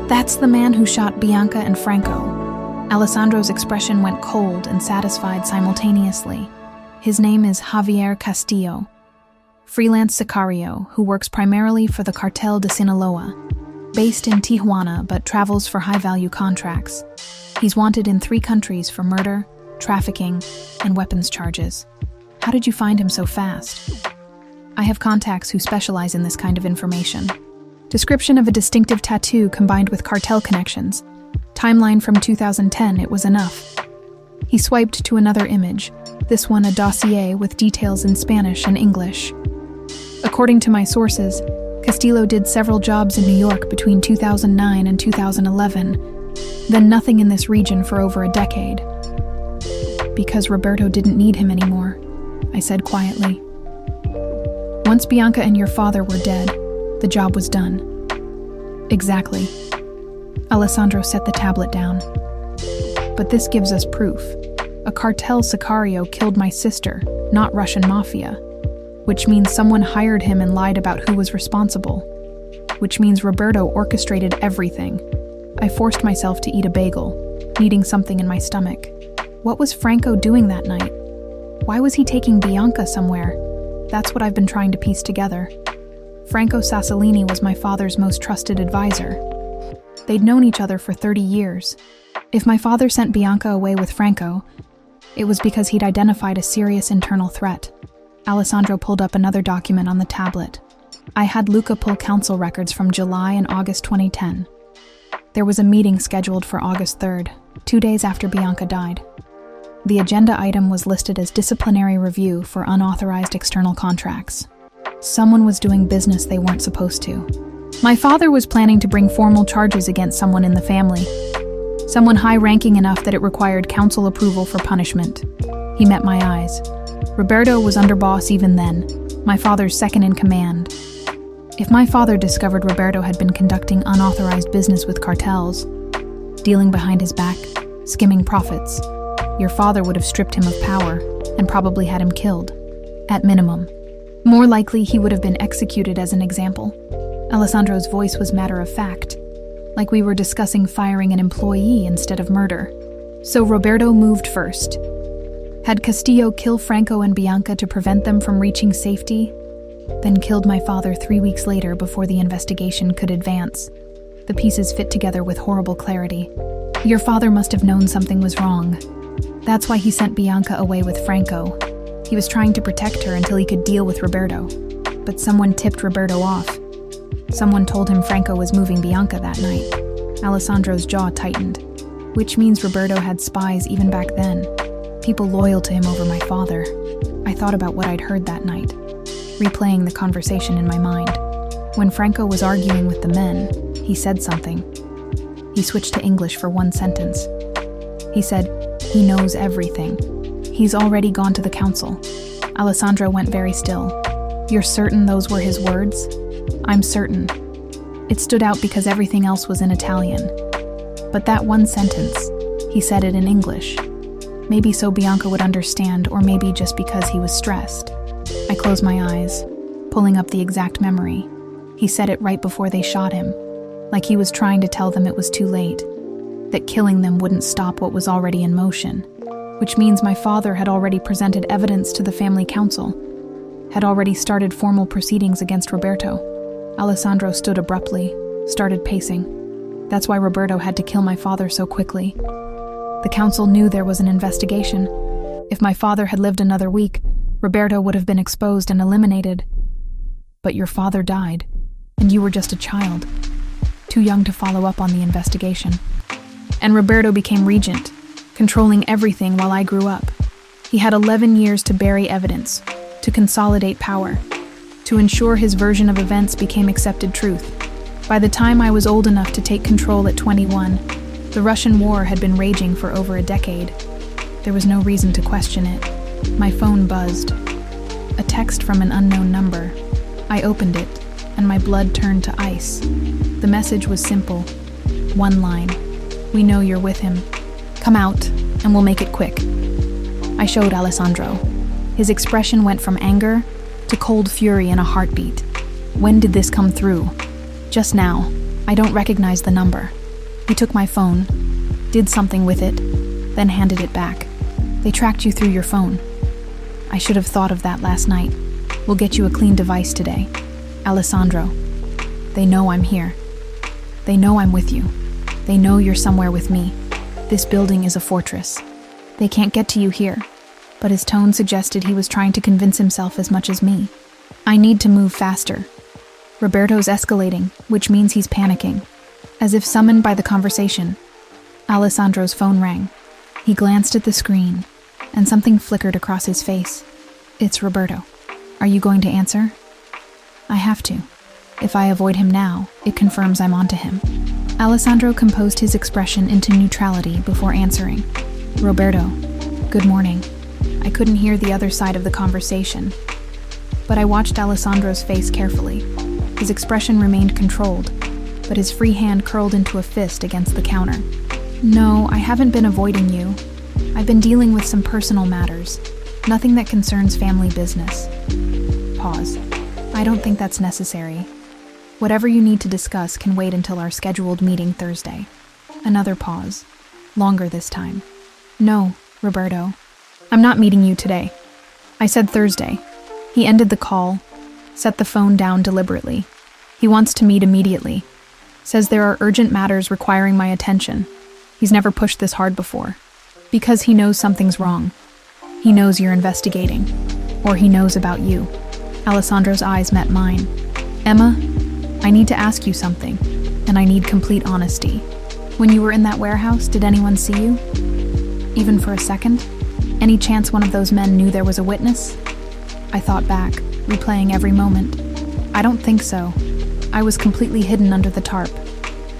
Speaker 1: That's the man who shot Bianca and Franco. Alessandro's expression went cold and satisfied simultaneously. His name is Javier Castillo, freelance sicario who works primarily for the Cartel de Sinaloa, based in Tijuana but travels for high-value contracts. He's wanted in 3 countries for murder, trafficking, and weapons charges. How did you find him so fast? I have contacts who specialize in this kind of information. Description of a distinctive tattoo combined with cartel connections. Timeline from 2010, it was enough. He swiped to another image, this one a dossier with details in Spanish and English. According to my sources, Castillo did several jobs in New York between 2009 and 2011, then nothing in this region for over a decade. Because Roberto didn't need him anymore, I said quietly. Once Bianca and your father were dead, the job was done. Exactly. Alessandro set the tablet down. But this gives us proof. A cartel sicario killed my sister, not Russian mafia. Which means someone hired him and lied about who was responsible. Which means Roberto orchestrated everything. I forced myself to eat a bagel, needing something in my stomach. What was Franco doing that night? Why was he taking Bianca somewhere? That's what I've been trying to piece together. Franco Sassolini was my father's most trusted advisor. They'd known each other for 30 years. If my father sent Bianca away with Franco, it was because he'd identified a serious internal threat. Alessandro pulled up another document on the tablet. I had Luca pull council records from July and August 2010. There was a meeting scheduled for August 3rd, 2 days after Bianca died. The agenda item was listed as disciplinary review for unauthorized external contracts. Someone was doing business they weren't supposed to. My father was planning to bring formal charges against someone in the family, someone high-ranking enough that it required council approval for punishment. He met my eyes. Roberto was underboss even then, my father's second in command. If my father discovered Roberto had been conducting unauthorized business with cartels, dealing behind his back, skimming profits, your father would have stripped him of power and probably had him killed, at minimum. More likely, he would have been executed as an example. Alessandro's voice was matter-of-fact, like we were discussing firing an employee instead of murder. So Roberto moved first. Had Castillo kill Franco and Bianca to prevent them from reaching safety, then killed my father 3 weeks later before the investigation could advance. The pieces fit together with horrible clarity. Your father must have known something was wrong. That's why he sent Bianca away with Franco. He was trying to protect her until he could deal with Roberto. But someone tipped Roberto off. Someone told him Franco was moving Bianca that night. Alessandro's jaw tightened, which means Roberto had spies even back then. People loyal to him over my father. I thought about what I'd heard that night, replaying the conversation in my mind. When Franco was arguing with the men, he said something. He switched to English for one sentence. He said, "He knows everything. He's already gone to the council." Alessandro went very still. "You're certain those were his words?" "I'm certain." It stood out because everything else was in Italian. But that one sentence, he said it in English. Maybe so Bianca would understand, or maybe just because he was stressed. I closed my eyes, pulling up the exact memory. He said it right before they shot him, like he was trying to tell them it was too late, that killing them wouldn't stop what was already in motion, which means my father had already presented evidence to the family council, had already started formal proceedings against Roberto. Alessandro stood abruptly, started pacing. That's why Roberto had to kill my father so quickly. The council knew there was an investigation. If my father had lived another week, Roberto would have been exposed and eliminated. But your father died, and you were just a child, too young to follow up on the investigation. And Roberto became regent, controlling everything while I grew up. He had 11 years to bury evidence, to consolidate power, to ensure his version of events became accepted truth. By the time I was old enough to take control at 21, the Russian war had been raging for over a decade. There was no reason to question it. My phone buzzed. A text from an unknown number. I opened it, and my blood turned to ice. The message was simple. One line. "We know you're with him. Come out, and we'll make it quick." I showed Alessandro. His expression went from anger to cold fury in a heartbeat. "When did this come through?" "Just now. I don't recognize the number." He took my phone, did something with it, then handed it back. "They tracked you through your phone." I should have thought of that last night. "We'll get you a clean device today." "Alessandro, they know I'm here. They know I'm with you. They know you're somewhere with me. This building is a fortress. They can't get to you here." But his tone suggested he was trying to convince himself as much as me. "I need to move faster. Roberto's escalating, which means he's panicking." As if summoned by the conversation, Alessandro's phone rang. He glanced at the screen, and something flickered across his face. "It's Roberto. Are you going to answer?" "I have to. If I avoid him now, it confirms I'm onto him." Alessandro composed his expression into neutrality before answering. "Roberto, good morning." I couldn't hear the other side of the conversation, but I watched Alessandro's face carefully. His expression remained controlled, but his free hand curled into a fist against the counter. "No, I haven't been avoiding you. I've been dealing with some personal matters. Nothing that concerns family business." Pause. "I don't think that's necessary. Whatever you need to discuss can wait until our scheduled meeting Thursday." Another pause. Longer this time. "No, Roberto. I'm not meeting you today. I said Thursday." He ended the call, set the phone down deliberately. "He wants to meet immediately. Says there are urgent matters requiring my attention. He's never pushed this hard before. Because he knows something's wrong. He knows you're investigating. Or he knows about you. Alessandro's eyes met mine. Emma, I need to ask you something, and I need complete honesty. When you were in that warehouse, did anyone see you? Even for a second? Any chance one of those men knew there was a witness? I thought back, replaying every moment. I don't think so. I was completely hidden under the tarp.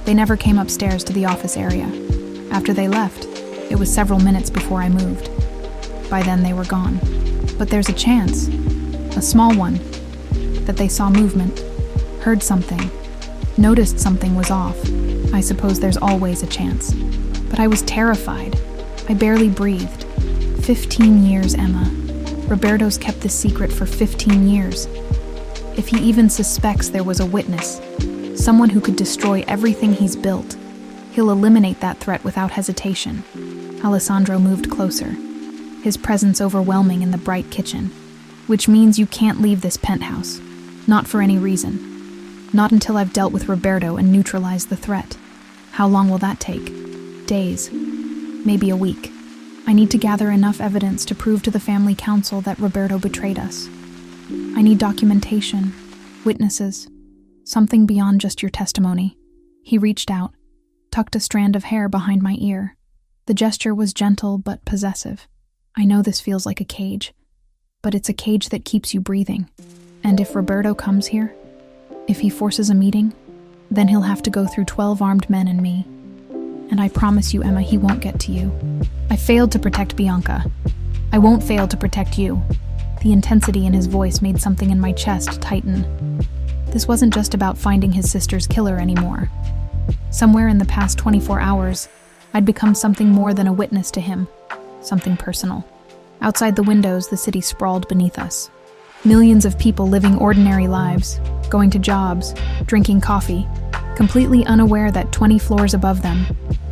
Speaker 1: They never came upstairs to the office area. After they left, it was several minutes before I moved. By then they were gone. But there's a chance, a small one, that they saw movement, heard something, noticed something was off. I suppose there's always a chance. But I was terrified. I barely breathed. 15 years, Emma. Roberto's kept this secret for 15 years. If he even suspects there was a witness, someone who could destroy everything he's built, he'll eliminate that threat without hesitation. Alessandro moved closer, his presence overwhelming in the bright kitchen. Which means you can't leave this penthouse. Not for any reason. Not until I've dealt with Roberto and neutralized the threat. How long will that take? Days. Maybe a week. I need to gather enough evidence to prove to the family council that Roberto betrayed us. I need documentation, witnesses, something beyond just your testimony. He reached out, tucked a strand of hair behind my ear. The gesture was gentle but possessive. I know this feels like a cage, but it's a cage that keeps you breathing. And if Roberto comes here, if he forces a meeting, then he'll have to go through 12 armed men and me. And I promise you, Emma, he won't get to you. I failed to protect Bianca. I won't fail to protect you. The intensity in his voice made something in my chest tighten. This wasn't just about finding his sister's killer anymore. Somewhere in the past 24 hours, I'd become something more than a witness to him, something personal. Outside the windows, the city sprawled beneath us. Millions of people living ordinary lives, going to jobs, drinking coffee, completely unaware that 20 floors above them,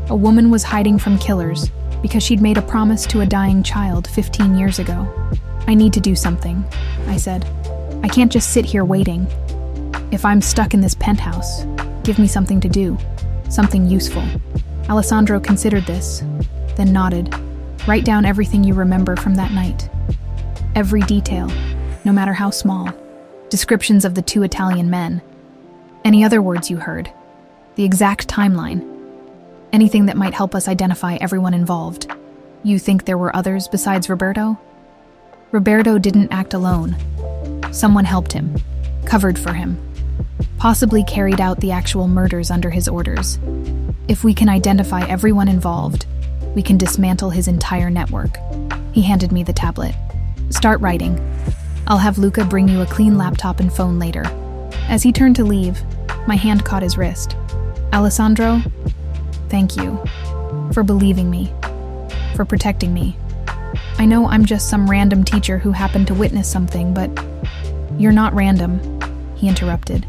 Speaker 1: a woman was hiding from killers because she'd made a promise to a dying child 15 years ago. I need to do something, I said. I can't just sit here waiting. If I'm stuck in this penthouse, give me something to do, something useful. Alessandro considered this, then nodded. Write down everything you remember from that night. Every detail, no matter how small. Descriptions of the 2 Italian men. Any other words you heard. The exact timeline. Anything that might help us identify everyone involved. You think there were others besides Roberto? Roberto didn't act alone. Someone helped him, covered for him, possibly carried out the actual murders under his orders. If we can identify everyone involved, we can dismantle his entire network. He handed me the tablet. Start writing. I'll have Luca bring you a clean laptop and phone later. As he turned to leave, my hand caught his wrist. Alessandro, thank you for believing me, for protecting me. I know I'm just some random teacher who happened to witness something, but you're not random, he interrupted.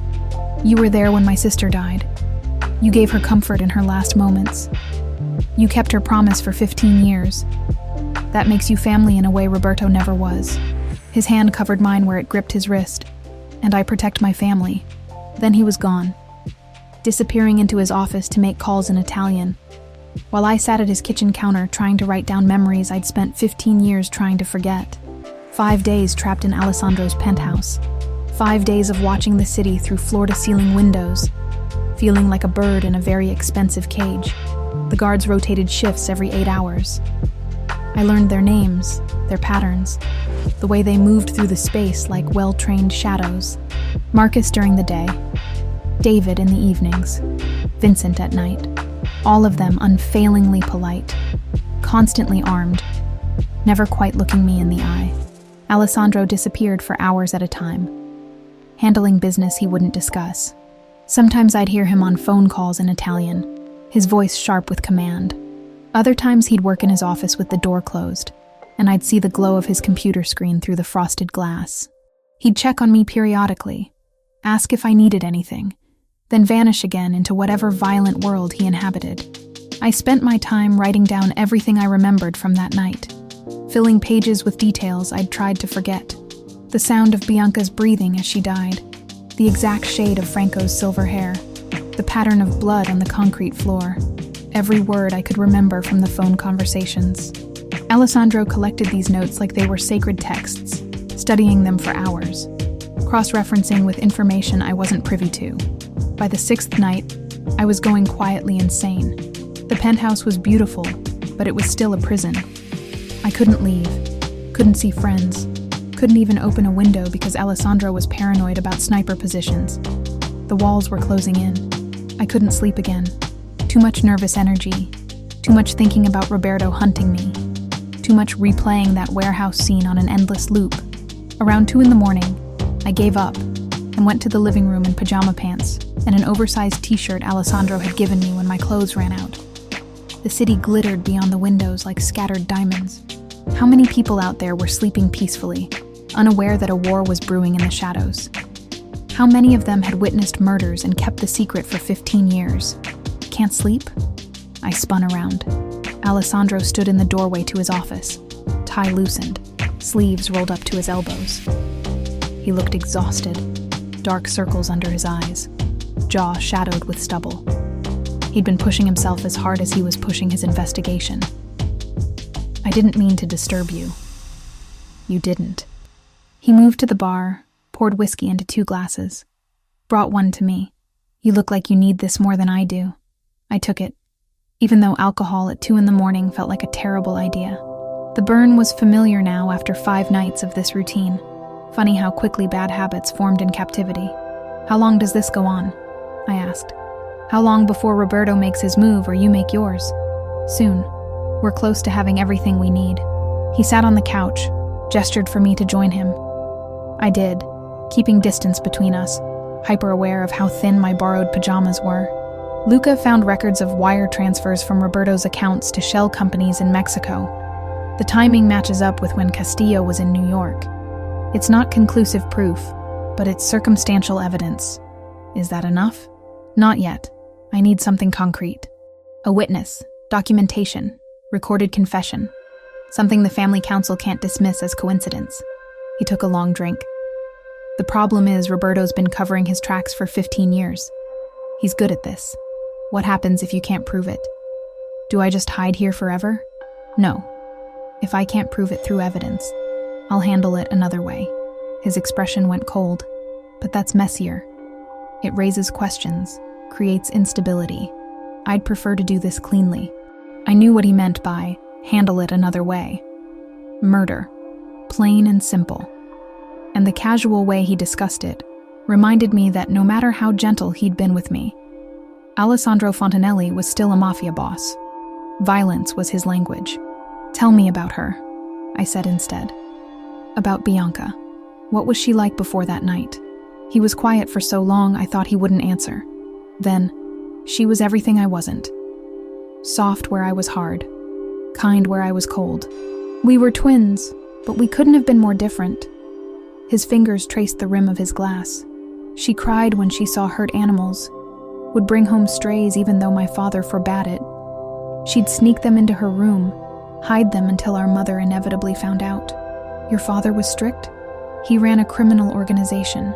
Speaker 1: You were there when my sister died. You gave her comfort in her last moments. You kept her promise for 15 years. That makes you family in a way Roberto never was. His hand covered mine where it gripped his wrist, and I protect my family. Then he was gone, disappearing into his office to make calls in Italian, while I sat at his kitchen counter trying to write down memories I'd spent 15 years trying to forget. 5 days trapped in Alessandro's penthouse. 5 days of watching the city through floor-to-ceiling windows, feeling like a bird in a very expensive cage. The guards rotated shifts every 8 hours. I learned their names, their patterns, the way they moved through the space like well-trained shadows. Marcus during the day, David in the evenings, Vincent at night. All of them unfailingly polite, constantly armed, never quite looking me in the eye. Alessandro disappeared for hours at a time, handling business he wouldn't discuss. Sometimes I'd hear him on phone calls in Italian, his voice sharp with command. Other times he'd work in his office with the door closed, and I'd see the glow of his computer screen through the frosted glass. He'd check on me periodically, ask if I needed anything, then vanish again into whatever violent world he inhabited. I spent my time writing down everything I remembered from that night, filling pages with details I'd tried to forget. The sound of Bianca's breathing as she died, the exact shade of Franco's silver hair, the pattern of blood on the concrete floor, every word I could remember from the phone conversations. Alessandro collected these notes like they were sacred texts, studying them for hours, cross-referencing with information I wasn't privy to. By the sixth night, I was going quietly insane. The penthouse was beautiful, but it was still a prison. I couldn't leave, couldn't see friends, couldn't even open a window because Alessandro was paranoid about sniper positions. The walls were closing in. I couldn't sleep again. Too much nervous energy, too much thinking about Roberto hunting me, too much replaying that warehouse scene on an endless loop. Around 2 a.m, I gave up and went to the living room in pajama pants and an oversized t-shirt Alessandro had given me when my clothes ran out. The city glittered beyond the windows like scattered diamonds. How many people out there were sleeping peacefully, unaware that a war was brewing in the shadows? How many of them had witnessed murders and kept the secret for 15 years? Can't sleep? I spun around. Alessandro stood in the doorway to his office, tie loosened, sleeves rolled up to his elbows. He looked exhausted, dark circles under his eyes, jaw shadowed with stubble. He'd been pushing himself as hard as he was pushing his investigation. I didn't mean to disturb you. You didn't. He moved to the bar, poured whiskey into 2 glasses, brought one to me. You look like you need this more than I do. I took it, even though alcohol at 2 a.m. felt like a terrible idea. The burn was familiar now after 5 nights of this routine. Funny how quickly bad habits formed in captivity. How long does this go on? I asked. How long before Roberto makes his move or you make yours? Soon. We're close to having everything we need. He sat on the couch, gestured for me to join him. I did, keeping distance between us, hyper-aware of how thin my borrowed pajamas were. Luca found records of wire transfers from Roberto's accounts to shell companies in Mexico. The timing matches up with when Castillo was in New York. It's not conclusive proof, but it's circumstantial evidence. Is that enough? Not yet. I need something concrete. A witness, documentation, recorded confession. Something the family council can't dismiss as coincidence. He took a long drink. The problem is Roberto's been covering his tracks for 15 years. He's good at this. What happens if you can't prove it? Do I just hide here forever? No. If I can't prove it through evidence, I'll handle it another way. His expression went cold, but that's messier. It raises questions, creates instability. I'd prefer to do this cleanly. I knew what he meant by handle it another way. Murder. Plain and simple. And the casual way he discussed it reminded me that no matter how gentle he'd been with me, Alessandro Fontanelli was still a mafia boss. Violence was his language. Tell me about her, I said instead. About Bianca. What was she like before that night? He was quiet for so long I thought he wouldn't answer. Then, she was everything I wasn't. Soft where I was hard. Kind where I was cold. We were twins, but we couldn't have been more different. His fingers traced the rim of his glass. She cried when she saw hurt animals, would bring home strays even though my father forbade it. She'd sneak them into her room, hide them until our mother inevitably found out. Your father was strict? He ran a criminal organization.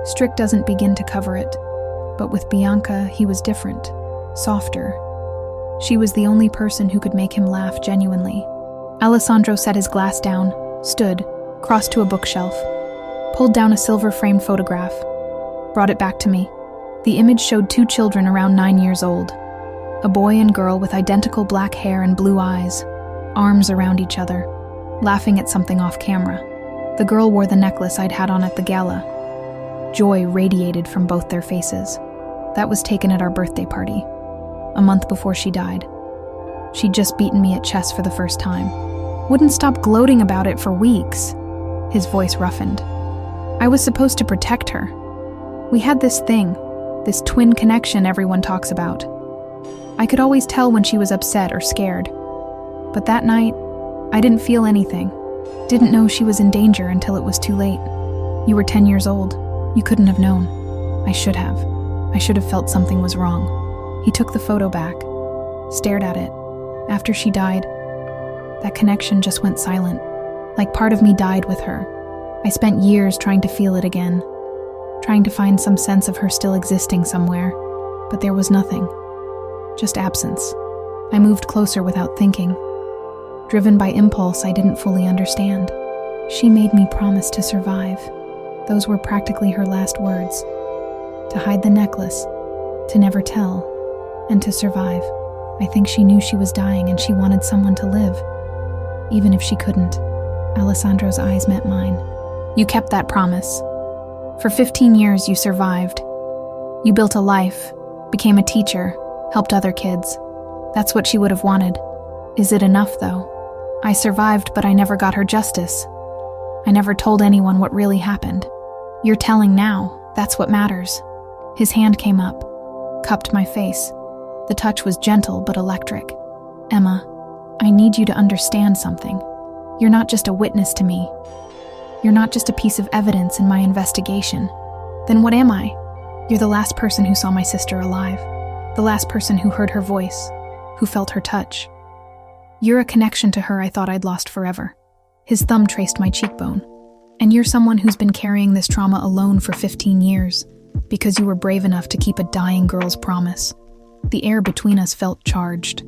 Speaker 1: Strict doesn't begin to cover it, but with Bianca, he was different, softer. She was the only person who could make him laugh genuinely. Alessandro set his glass down, stood, crossed to a bookshelf, pulled down a silver-framed photograph, brought it back to me. The image showed 2 children around 9 years old, a boy and girl with identical black hair and blue eyes, arms around each other, laughing at something off camera. The girl wore the necklace I'd had on at the gala. Joy radiated from both their faces. That was taken at our birthday party, a month before she died. She'd just beaten me at chess for the first time. Wouldn't stop gloating about it for weeks. His voice roughened. I was supposed to protect her. We had this thing, this twin connection everyone talks about. I could always tell when she was upset or scared. But that night, I didn't feel anything. Didn't know she was in danger until it was too late. You were 10 years old. You couldn't have known. I should have. I should have felt something was wrong. He took the photo back, stared at it. After she died, that connection just went silent. Like part of me died with her. I spent years trying to feel it again, trying to find some sense of her still existing somewhere. But there was nothing. Just absence. I moved closer without thinking. Driven by impulse I didn't fully understand. She made me promise to survive. Those were practically her last words. To hide the necklace, to never tell, and to survive. I think she knew she was dying and she wanted someone to live. Even if she couldn't. Alessandro's eyes met mine. You kept that promise. For 15 years you survived. You built a life, became a teacher, helped other kids. That's what she would have wanted. Is it enough, though? I survived, but I never got her justice. I never told anyone what really happened. You're telling now. That's what matters. His hand came up, cupped my face. The touch was gentle but electric. Emma, I need you to understand something. You're not just a witness to me. You're not just a piece of evidence in my investigation. Then what am I? You're the last person who saw my sister alive. The last person who heard her voice, who felt her touch. You're a connection to her I thought I'd lost forever. His thumb traced my cheekbone. And you're someone who's been carrying this trauma alone for 15 years, because you were brave enough to keep a dying girl's promise. The air between us felt charged.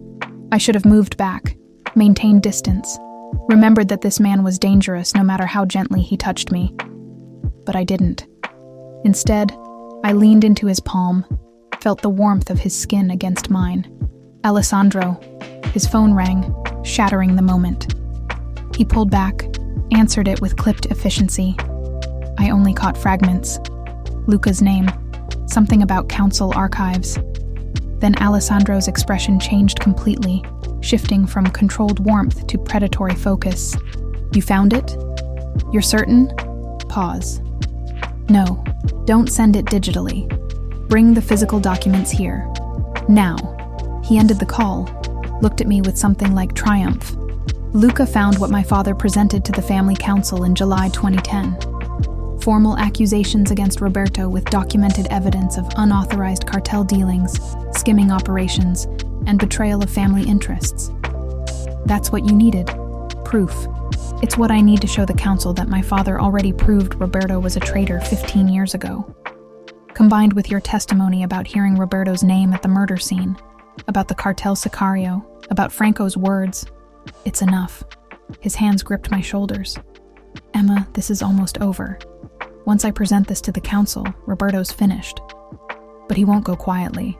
Speaker 1: I should have moved back, maintained distance, remembered that this man was dangerous no matter how gently he touched me. But I didn't. Instead, I leaned into his palm, felt the warmth of his skin against mine. Alessandro. His phone rang, shattering the moment. He pulled back, answered it with clipped efficiency. I only caught fragments. Luca's name, something about council archives. Then Alessandro's expression changed completely, shifting from controlled warmth to predatory focus. You found it? You're certain? Pause. No, don't send it digitally. Bring the physical documents here. Now. He ended the call, looked at me with something like triumph. Luca found what my father presented to the family council in July 2010. Formal accusations against Roberto with documented evidence of unauthorized cartel dealings, skimming operations, and betrayal of family interests. That's what you needed. Proof. It's what I need to show the council that my father already proved Roberto was a traitor 15 years ago. Combined with your testimony about hearing Roberto's name at the murder scene, about the cartel sicario, about Franco's words, it's enough. His hands gripped my shoulders. Emma, this is almost over. Once I present this to the council, Roberto's finished. But he won't go quietly.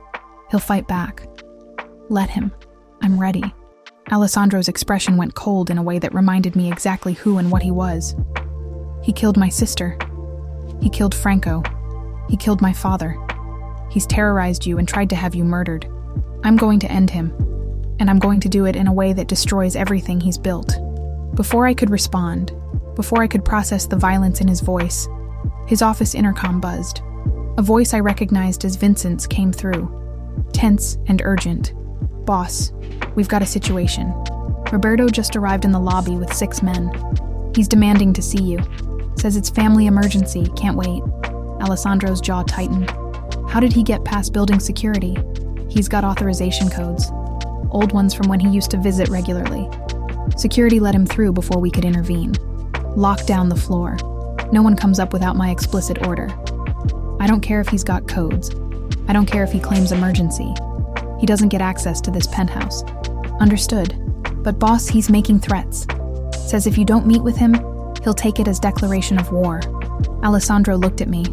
Speaker 1: He'll fight back. Let him. I'm ready. Alessandro's expression went cold in a way that reminded me exactly who and what he was. He killed my sister. He killed Franco. He killed my father. He's terrorized you and tried to have you murdered. I'm going to end him. And I'm going to do it in a way that destroys everything he's built. Before I could respond, before I could process the violence in his voice, his office intercom buzzed. A voice I recognized as Vincent's came through. Tense and urgent. Boss, we've got a situation. Roberto just arrived in the lobby with 6 men. He's demanding to see you. Says it's family emergency, can't wait. Alessandro's jaw tightened. How did he get past building security? He's got authorization codes. Old ones from when he used to visit regularly. Security let him through before we could intervene. Lock down the floor. No one comes up without my explicit order. I don't care if he's got codes. I don't care if he claims emergency. He doesn't get access to this penthouse. Understood. But boss, he's making threats. Says if you don't meet with him, he'll take it as declaration of war. Alessandro looked at me,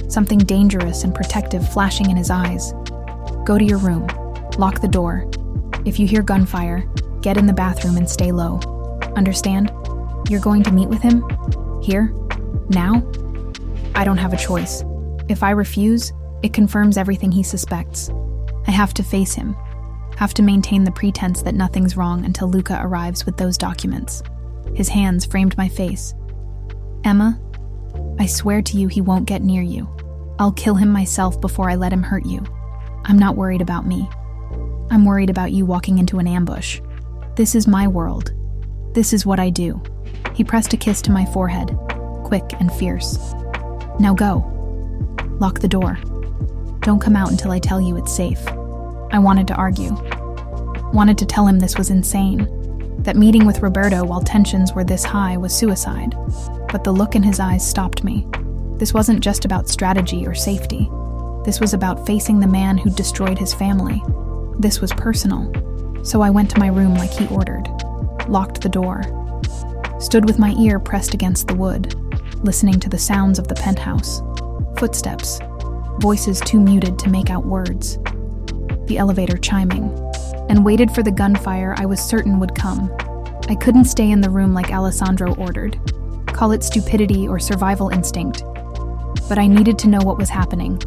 Speaker 1: something dangerous and protective flashing in his eyes. Go to your room. Lock the door. If you hear gunfire, get in the bathroom and stay low. Understand? You're going to meet with him? Here? Now? I don't have a choice. If I refuse, it confirms everything he suspects. I have to face him. Have to maintain the pretense that nothing's wrong until Luca arrives with those documents. His hands framed my face. Emma, I swear to you he won't get near you. I'll kill him myself before I let him hurt you. I'm not worried about me. I'm worried about you walking into an ambush. This is my world. This is what I do. He pressed a kiss to my forehead, quick and fierce. Now go. Lock the door. Don't come out until I tell you it's safe. I wanted to argue. Wanted to tell him this was insane. That meeting with Roberto while tensions were this high was suicide. But the look in his eyes stopped me. This wasn't just about strategy or safety. This was about facing the man who'd destroyed his family. This was personal. So I went to my room like he ordered, locked the door, stood with my ear pressed against the wood, listening to the sounds of the penthouse. Footsteps, voices too muted to make out words. The elevator chiming, and waited for the gunfire I was certain would come. I couldn't stay in the room like Alessandro ordered. Call it stupidity or survival instinct. But I needed to know what was happening.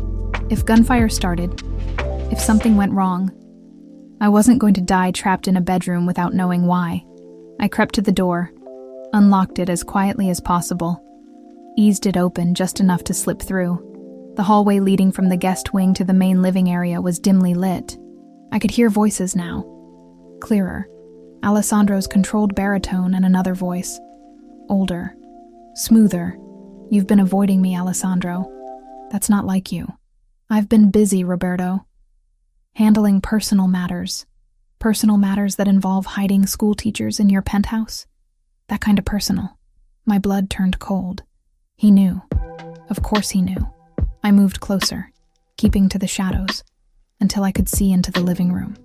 Speaker 1: If gunfire started, if something went wrong, I wasn't going to die trapped in a bedroom without knowing why. I crept to the door, unlocked it as quietly as possible, eased it open just enough to slip through. The hallway leading from the guest wing to the main living area was dimly lit. I could hear voices now, clearer. Alessandro's controlled baritone and another voice, older, smoother. "You've been avoiding me, Alessandro. That's not like you. I've been busy, Roberto. Handling personal matters that involve hiding school teachers in your penthouse. That kind of personal." My blood turned cold. He knew. Of course he knew. I moved closer, keeping to the shadows, until I could see into the living room.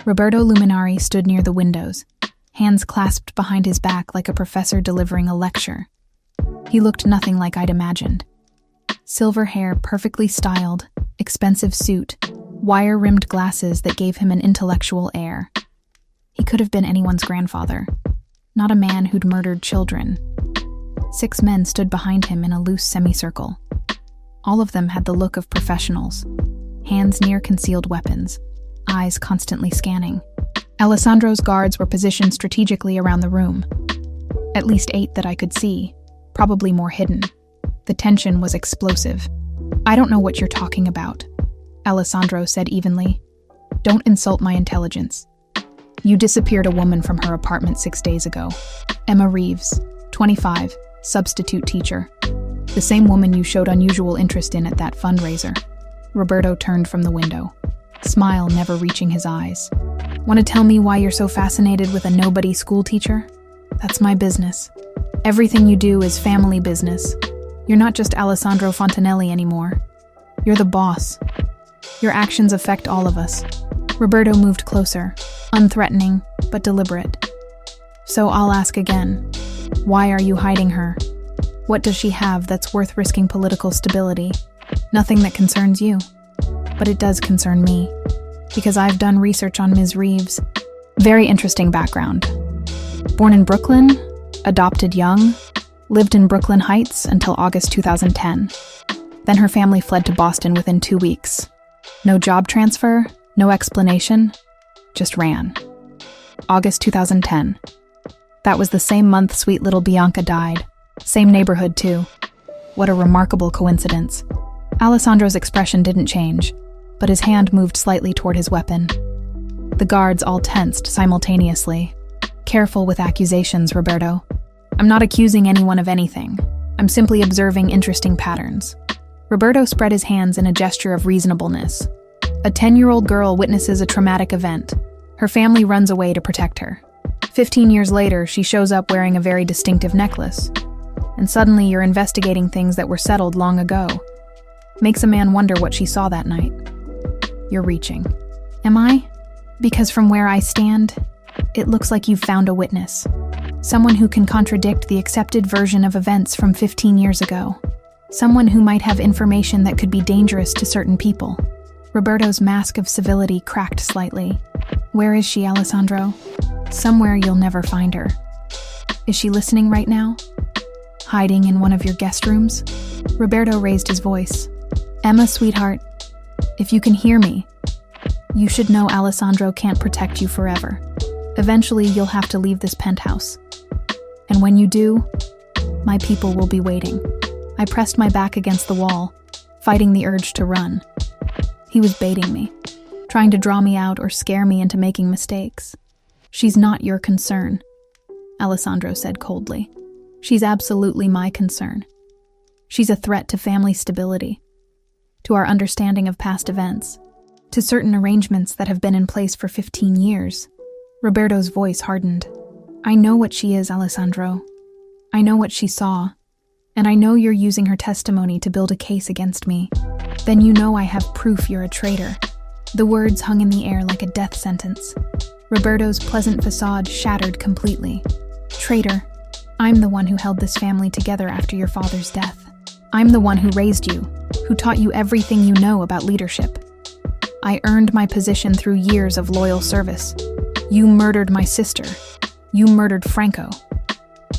Speaker 1: Roberto Luminari stood near the windows, hands clasped behind his back like a professor delivering a lecture. He looked nothing like I'd imagined. Silver hair perfectly styled, expensive suit, wire-rimmed glasses that gave him an intellectual air. He could have been anyone's grandfather, not a man who'd murdered children. 6 men stood behind him in a loose semicircle. All of them had the look of professionals, hands near concealed weapons, eyes constantly scanning. Alessandro's guards were positioned strategically around the room. At least 8 that I could see, probably more hidden. The tension was explosive. "I don't know what you're talking about," Alessandro said evenly. "Don't insult my intelligence. You disappeared a woman from her apartment 6 days ago. Emma Reeves, 25, substitute teacher. The same woman you showed unusual interest in at that fundraiser." Roberto turned from the window, smile never reaching his eyes. "Want to tell me why you're so fascinated with a nobody school teacher? That's my business. Everything you do is family business. You're not just Alessandro Fontanelli anymore. You're the boss. Your actions affect all of us." Roberto moved closer, unthreatening but deliberate. "So I'll ask again. Why are you hiding her? What does she have that's worth risking political stability? Nothing that concerns you. But it does concern me, because I've done research on Ms. Reeves. Very interesting background. Born in Brooklyn, adopted young, lived in Brooklyn Heights until August 2010. Then her family fled to Boston within 2 weeks. No job transfer, no explanation, just ran. August 2010. That was the same month sweet little Bianca died. Same neighborhood, too. What a remarkable coincidence. Alessandro's expression didn't change, but his hand moved slightly toward his weapon. The guards all tensed simultaneously. "Careful with accusations, Roberto. I'm not accusing anyone of anything. I'm simply observing interesting patterns." Roberto spread his hands in a gesture of reasonableness. A 10-year-old girl witnesses a traumatic event. Her family runs away to protect her. 15 years later, she shows up wearing a very distinctive necklace. And suddenly you're investigating things that were settled long ago. Makes a man wonder what she saw that night. You're reaching. Am I? Because from where I stand, it looks like you've found a witness. Someone who can contradict the accepted version of events from 15 years ago. Someone who might have information that could be dangerous to certain people. Roberto's mask of civility cracked slightly. Where is she, Alessandro? Somewhere you'll never find her. Is she listening right now? Hiding in one of your guest rooms? Roberto raised his voice. Emma, sweetheart, if you can hear me, you should know Alessandro can't protect you forever. Eventually, you'll have to leave this penthouse. And when you do, my people will be waiting. I pressed my back against the wall, fighting the urge to run. He was baiting me, trying to draw me out or scare me into making mistakes. She's not your concern, Alessandro said coldly. She's absolutely my concern. She's a threat to family stability, to our understanding of past events, to certain arrangements that have been in place for 15 years. Roberto's voice hardened. I know what she is, Alessandro. I know what she saw, and I know you're using her testimony to build a case against me. Then you know I have proof you're a traitor." The words hung in the air like a death sentence. Roberto's pleasant facade shattered completely. "Traitor, I'm the one who held this family together after your father's death. I'm the one who raised you, who taught you everything you know about leadership. I earned my position through years of loyal service. You murdered my sister. You murdered Franco.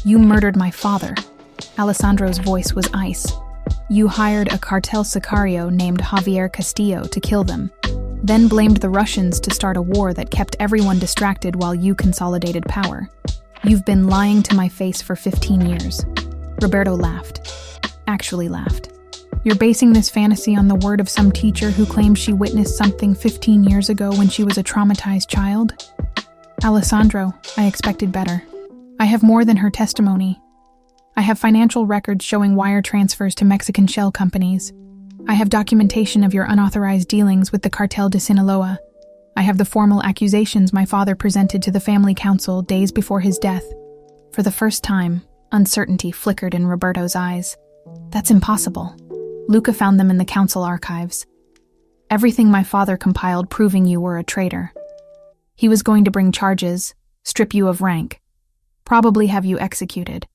Speaker 1: You murdered my father." Alessandro's voice was ice. "You hired a cartel sicario named Javier Castillo to kill them, then blamed the Russians to start a war that kept everyone distracted while you consolidated power. You've been lying to my face for 15 years. Roberto laughed. Actually laughed. "You're basing this fantasy on the word of some teacher who claims she witnessed something 15 years ago when she was a traumatized child?" "Alessandro, I expected better. I have more than her testimony. I have financial records showing wire transfers to Mexican shell companies. I have documentation of your unauthorized dealings with the Cartel de Sinaloa. I have the formal accusations my father presented to the family council days before his death." For the first time, uncertainty flickered in Roberto's eyes. "That's impossible. Luca found them in the council archives. Everything my father compiled proving you were a traitor. He was going to bring charges, strip you of rank, probably have you executed.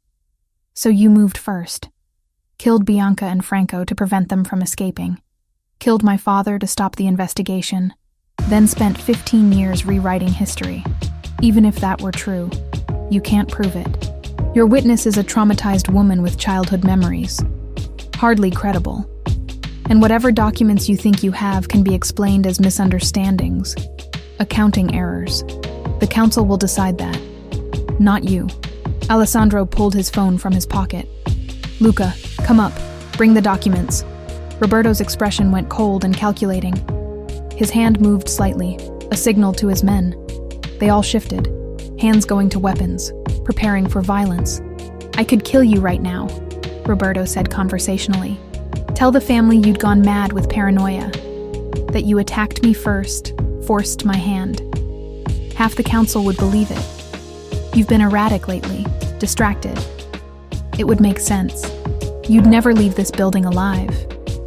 Speaker 1: So you moved first. Killed Bianca and Franco to prevent them from escaping. Killed my father to stop the investigation. Then spent 15 years rewriting history. Even if that were true, you can't prove it. Your witness is a traumatized woman with childhood memories. Hardly credible. And whatever documents you think you have can be explained as misunderstandings, accounting errors. The council will decide that. Not you." Alessandro pulled his phone from his pocket. "Luca, come up. Bring the documents." Roberto's expression went cold and calculating. His hand moved slightly, a signal to his men. They all shifted, hands going to weapons, preparing for violence. "I could kill you right now," Roberto said conversationally. "Tell the family you'd gone mad with paranoia, that you attacked me first, forced my hand. Half the council would believe it. You've been erratic lately, distracted. It would make sense. You'd never leave this building alive.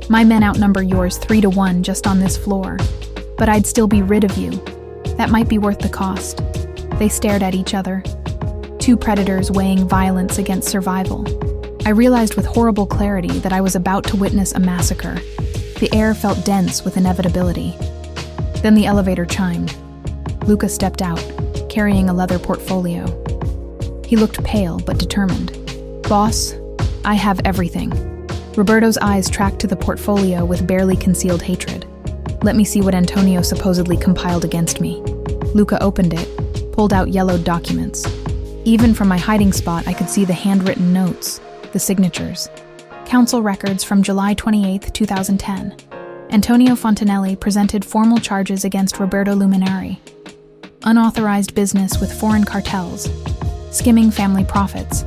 Speaker 1: My men outnumber yours 3-1 just on this floor. But I'd still be rid of you. That might be worth the cost." They stared at each other. Two predators weighing violence against survival. I realized with horrible clarity that I was about to witness a massacre. The air felt dense with inevitability. Then the elevator chimed. Luca stepped out, carrying a leather portfolio. He looked pale but determined. "Boss, I have everything." Roberto's eyes tracked to the portfolio with barely concealed hatred. "Let me see what Antonio supposedly compiled against me." Luca opened it, pulled out yellowed documents. Even from my hiding spot, I could see the handwritten notes, the signatures. Council records from July 28, 2010. Antonio Fontanelli presented formal charges against Roberto Luminari. Unauthorized business with foreign cartels, skimming family profits,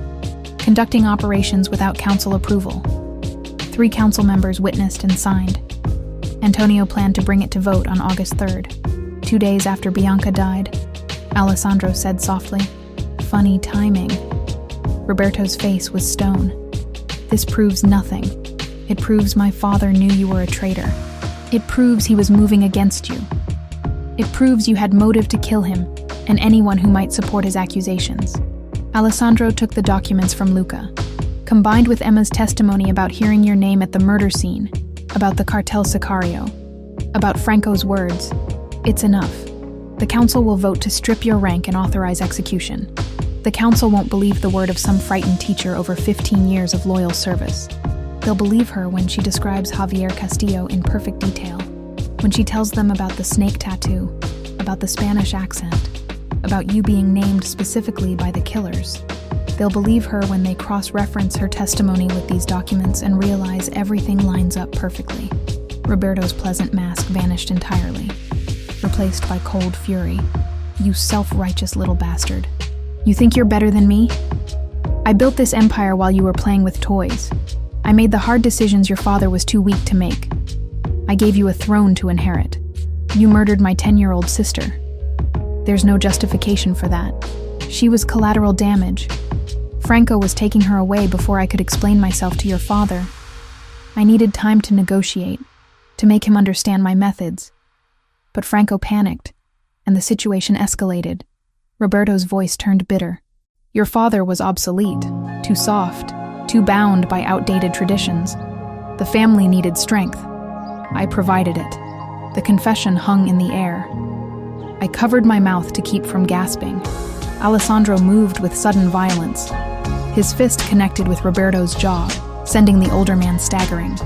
Speaker 1: conducting operations without council approval. 3 council members witnessed and signed. Antonio planned to bring it to vote on August 3rd, 2 days after Bianca died. Alessandro said softly, "Funny timing." Roberto's face was stone. "This proves nothing. It proves my father knew you were a traitor. It proves he was moving against you. It proves you had motive to kill him and anyone who might support his accusations." Alessandro took the documents from Luca. "Combined with Emma's testimony about hearing your name at the murder scene, about the cartel sicario, about Franco's words, it's enough. The council will vote to strip your rank and authorize execution. The council won't believe the word of some frightened teacher over 15 years of loyal service. They'll believe her when she describes Javier Castillo in perfect detail, when she tells them about the snake tattoo, about the Spanish accent, about you being named specifically by the killers. They'll believe her when they cross-reference her testimony with these documents and realize everything lines up perfectly." Roberto's pleasant mask vanished entirely, replaced by cold fury. "You self-righteous little bastard. You think you're better than me? I built this empire while you were playing with toys. I made the hard decisions your father was too weak to make. I gave you a throne to inherit. You murdered my 10-year-old sister. There's no justification for that. She was collateral damage. Franco was taking her away before I could explain myself to your father. I needed time to negotiate. to make him understand my methods. But Franco panicked, and the situation escalated. Roberto's voice turned bitter. Your father was obsolete, too soft, too bound by outdated traditions. The family needed strength. I provided it. The confession hung in the air. I covered my mouth to keep from gasping. Alessandro moved with sudden violence. His fist connected with Roberto's jaw, sending the older man staggering.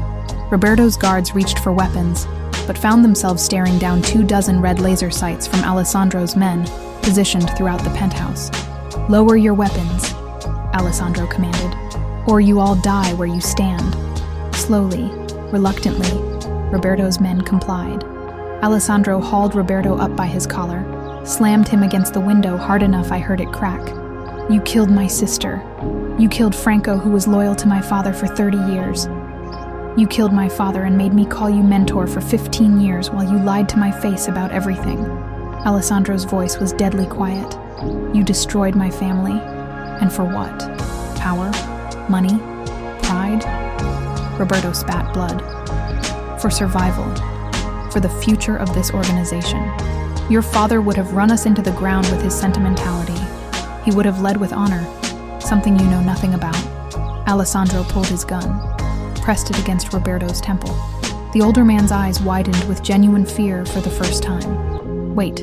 Speaker 1: Roberto's guards reached for weapons, but found themselves staring down 24 red laser sights from Alessandro's men, positioned throughout the penthouse. Lower your weapons, Alessandro commanded, or you all die where you stand. Slowly, reluctantly, Roberto's men complied. Alessandro hauled Roberto up by his collar, slammed him against the window hard enough I heard it crack. You killed my sister. You killed Franco, who was loyal to my father for 30 years. You killed my father and made me call you mentor for 15 years while you lied to my face about everything. Alessandro's voice was deadly quiet. You destroyed my family. And for what? Power? Money? Pride? Roberto spat blood. For survival. For the future of this organization. Your father would have run us into the ground with his sentimentality. He would have led with honor, something you know nothing about. Alessandro pulled his gun, pressed it against Roberto's temple. The older man's eyes widened with genuine fear for the first time. Wait.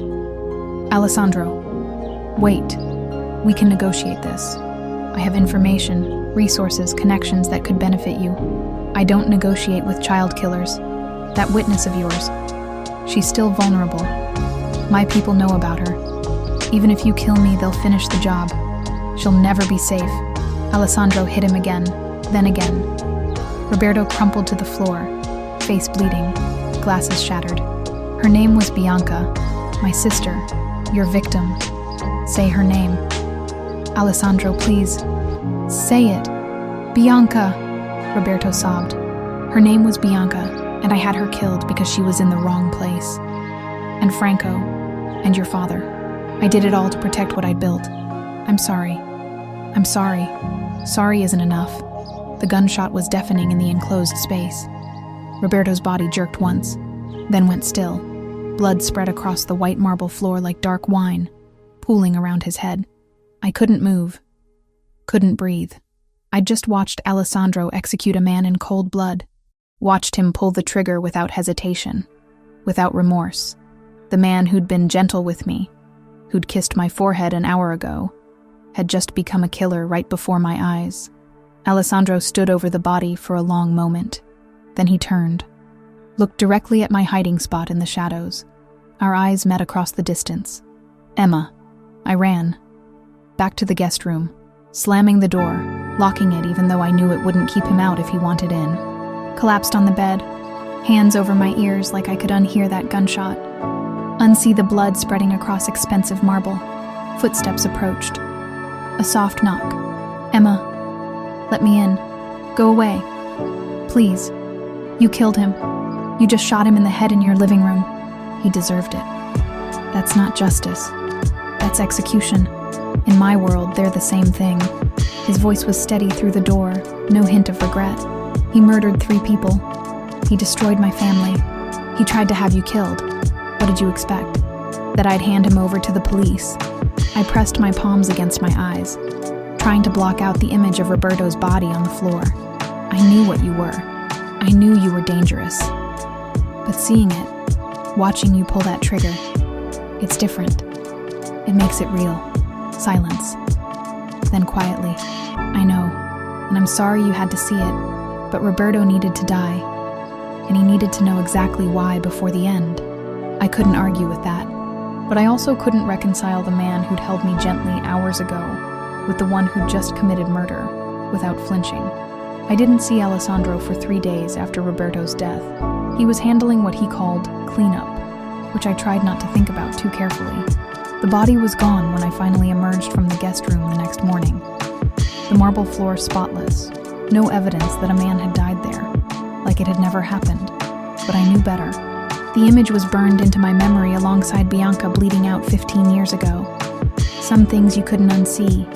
Speaker 1: Alessandro. Wait. We can negotiate this. I have information, resources, connections that could benefit you. I don't negotiate with child killers. That witness of yours. She's still vulnerable. My people know about her. Even if you kill me, they'll finish the job. She'll never be safe. Alessandro hit him again, then again. Roberto crumpled to the floor, face bleeding, glasses shattered. Her name was Bianca, my sister, your victim. Say her name. Alessandro, please. Say it. Bianca, Roberto sobbed. Her name was Bianca, and I had her killed because she was in the wrong place. And Franco, and your father. I did it all to protect what I'd built. I'm sorry. I'm sorry. Sorry isn't enough. The gunshot was deafening in the enclosed space. Roberto's body jerked once, then went still. Blood spread across the white marble floor like dark wine, pooling around his head. I couldn't move. Couldn't breathe. I'd just watched Alessandro execute a man in cold blood. Watched him pull the trigger without hesitation, without remorse. The man who'd been gentle with me, who'd kissed my forehead an hour ago, had just become a killer right before my eyes. Alessandro stood over the body for a long moment. Then he turned, looked directly at my hiding spot in the shadows. Our eyes met across the distance. Emma. I ran. Back to the guest room, slamming the door, locking it even though I knew it wouldn't keep him out if he wanted in. Collapsed on the bed, hands over my ears like I could unhear that gunshot. Unsee the blood spreading across expensive marble. Footsteps approached. A soft knock. Emma. Let me in. Go away. Please. You killed him. You just shot him in the head in your living room. He deserved it. That's not justice. That's execution. In my world, they're the same thing. His voice was steady through the door, no hint of regret. He murdered 3 people. He destroyed my family. He tried to have you killed. What did you expect? That I'd hand him over to the police? I pressed my palms against my eyes, trying to block out the image of Roberto's body on the floor. I knew what you were. I knew you were dangerous. But seeing it, watching you pull that trigger, it's different. It makes it real. Silence. Then quietly, I know, and I'm sorry you had to see it, but Roberto needed to die, and he needed to know exactly why before the end. I couldn't argue with that, but I also couldn't reconcile the man who'd held me gently hours ago with the one who'd just committed murder without flinching. I didn't see Alessandro for 3 days after Roberto's death. He was handling what he called cleanup, which I tried not to think about too carefully. The body was gone when I finally emerged from the guest room the next morning. The marble floor spotless, no evidence that a man had died there, like it had never happened. But I knew better. The image was burned into my memory alongside Bianca bleeding out 15 years ago. Some things you couldn't unsee.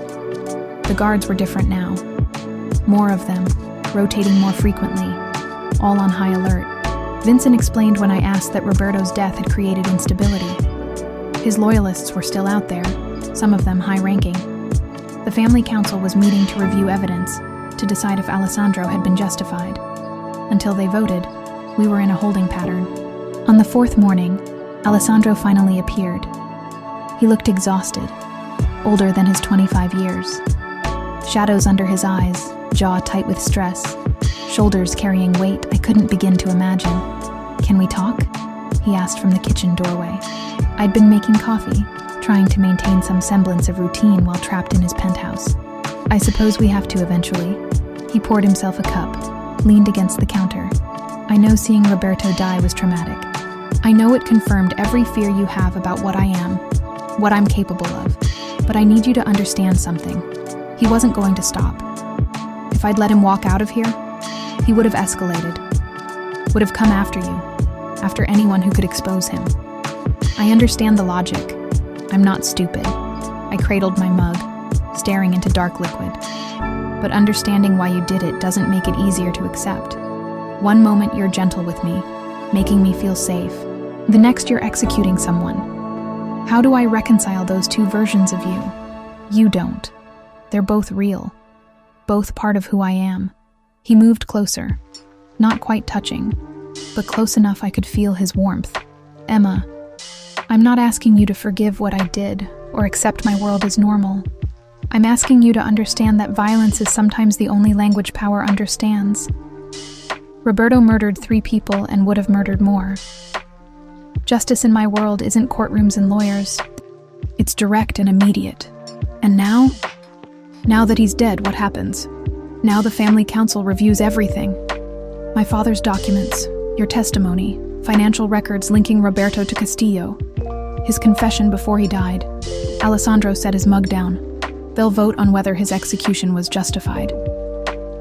Speaker 1: The guards were different now. More of them, rotating more frequently, all on high alert. Vincent explained when I asked that Roberto's death had created instability. His loyalists were still out there, some of them high-ranking. The family council was meeting to review evidence, to decide if Alessandro had been justified. Until they voted, we were in a holding pattern. On the fourth morning, Alessandro finally appeared. He looked exhausted, older than his 25 years. Shadows under his eyes, jaw tight with stress, shoulders carrying weight I couldn't begin to imagine. "Can we talk?" he asked from the kitchen doorway. I'd been making coffee, trying to maintain some semblance of routine while trapped in his penthouse. "I suppose we have to eventually." He poured himself a cup, leaned against the counter. "I know seeing Roberto die was traumatic. I know it confirmed every fear you have about what I am, what I'm capable of. But I need you to understand something. He wasn't going to stop. If I'd let him walk out of here, he would have escalated, would have come after you, after anyone who could expose him. I understand the logic. I'm not stupid." I cradled my mug, staring into dark liquid. "But understanding why you did it doesn't make it easier to accept. One moment you're gentle with me, making me feel safe. The next you're executing someone. How do I reconcile those two versions of you? You don't. They're both real. Both part of who I am." He moved closer, not quite touching, but close enough I could feel his warmth. "Emma, I'm not asking you to forgive what I did or accept my world as normal. I'm asking you to understand that violence is sometimes the only language power understands. Roberto murdered 3 people and would have murdered more. Justice in my world isn't courtrooms and lawyers. It's direct and immediate. And now? Now that he's dead, what happens? Now the family council reviews everything. My father's documents, your testimony, financial records linking Roberto to Castillo, his confession before he died." Alessandro set his mug down. "They'll vote on whether his execution was justified.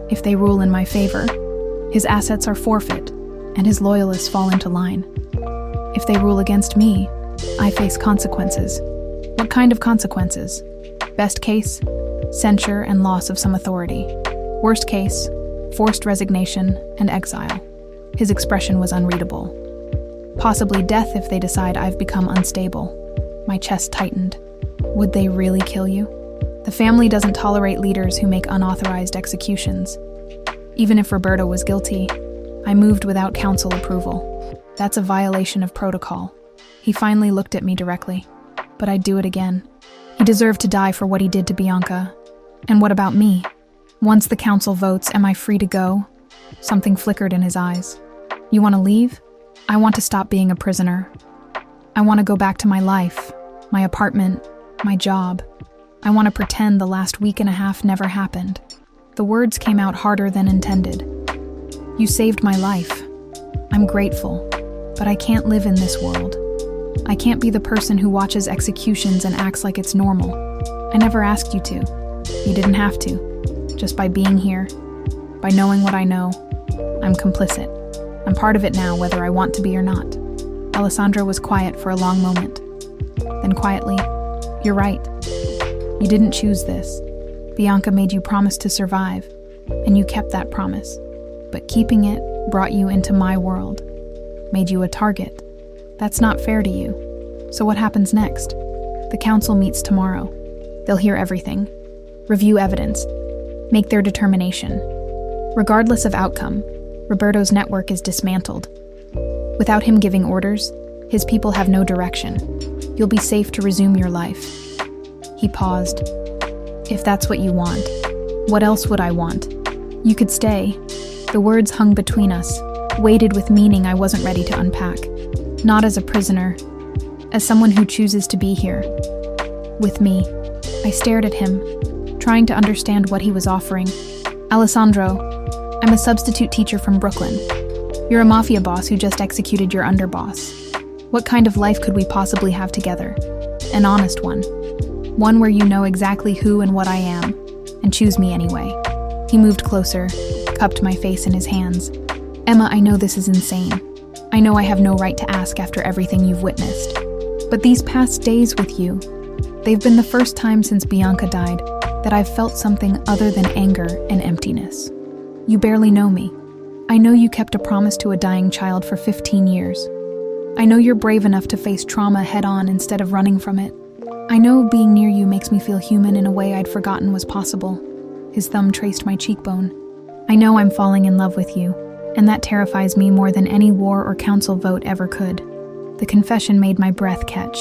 Speaker 1: If they rule in my favor, his assets are forfeit, and his loyalists fall into line. If they rule against me, I face consequences. What kind of consequences? Best case, censure and loss of some authority. Worst case, forced resignation and exile." His expression was unreadable. "Possibly death if they decide I've become unstable." My chest tightened. Would they really kill you? The family doesn't tolerate leaders who make unauthorized executions. Even if Roberto was guilty, I moved without council approval. That's a violation of protocol. He finally looked at me directly. But I'd do it again. He deserved to die for what he did to Bianca. And what about me? Once the council votes, am I free to go? Something flickered in his eyes. "You want to leave? I want to stop being a prisoner. I want to go back to my life, my apartment, my job. I want to pretend the last week and a half never happened." The words came out harder than intended. "You saved my life. I'm grateful, but I can't live in this world. I can't be the person who watches executions and acts like it's normal. I never asked you to. You didn't have to. Just by being here, by knowing what I know, I'm complicit. I'm part of it now, whether I want to be or not." Alessandro was quiet for a long moment. Then quietly, "You're right. You didn't choose this. Bianca made you promise to survive, and you kept that promise. But keeping it brought you into my world, made you a target. That's not fair to you. So what happens next? The council meets tomorrow. They'll hear everything, review evidence, make their determination. Regardless of outcome, Roberto's network is dismantled. Without him giving orders, his people have no direction. You'll be safe to resume your life." He paused. "If that's what you want, what else would I want? You could stay." The words hung between us, weighted with meaning I wasn't ready to unpack. Not as a prisoner, as someone who chooses to be here. With me. I stared at him, trying to understand what he was offering. "Alessandro, I'm a substitute teacher from Brooklyn. You're a Mafia boss who just executed your underboss. What kind of life could we possibly have together? An honest one. One where you know exactly who and what I am, and choose me anyway." He moved closer, cupped my face in his hands. "Emma, I know this is insane. I know I have no right to ask after everything you've witnessed. But these past days with you, they've been the first time since Bianca died that I've felt something other than anger and emptiness. You barely know me. I know you kept a promise to a dying child for 15 years. I know you're brave enough to face trauma head-on instead of running from it. I know being near you makes me feel human in a way I'd forgotten was possible. His thumb traced my cheekbone. I know I'm falling in love with you, and that terrifies me more than any war or council vote ever could. The confession made my breath catch.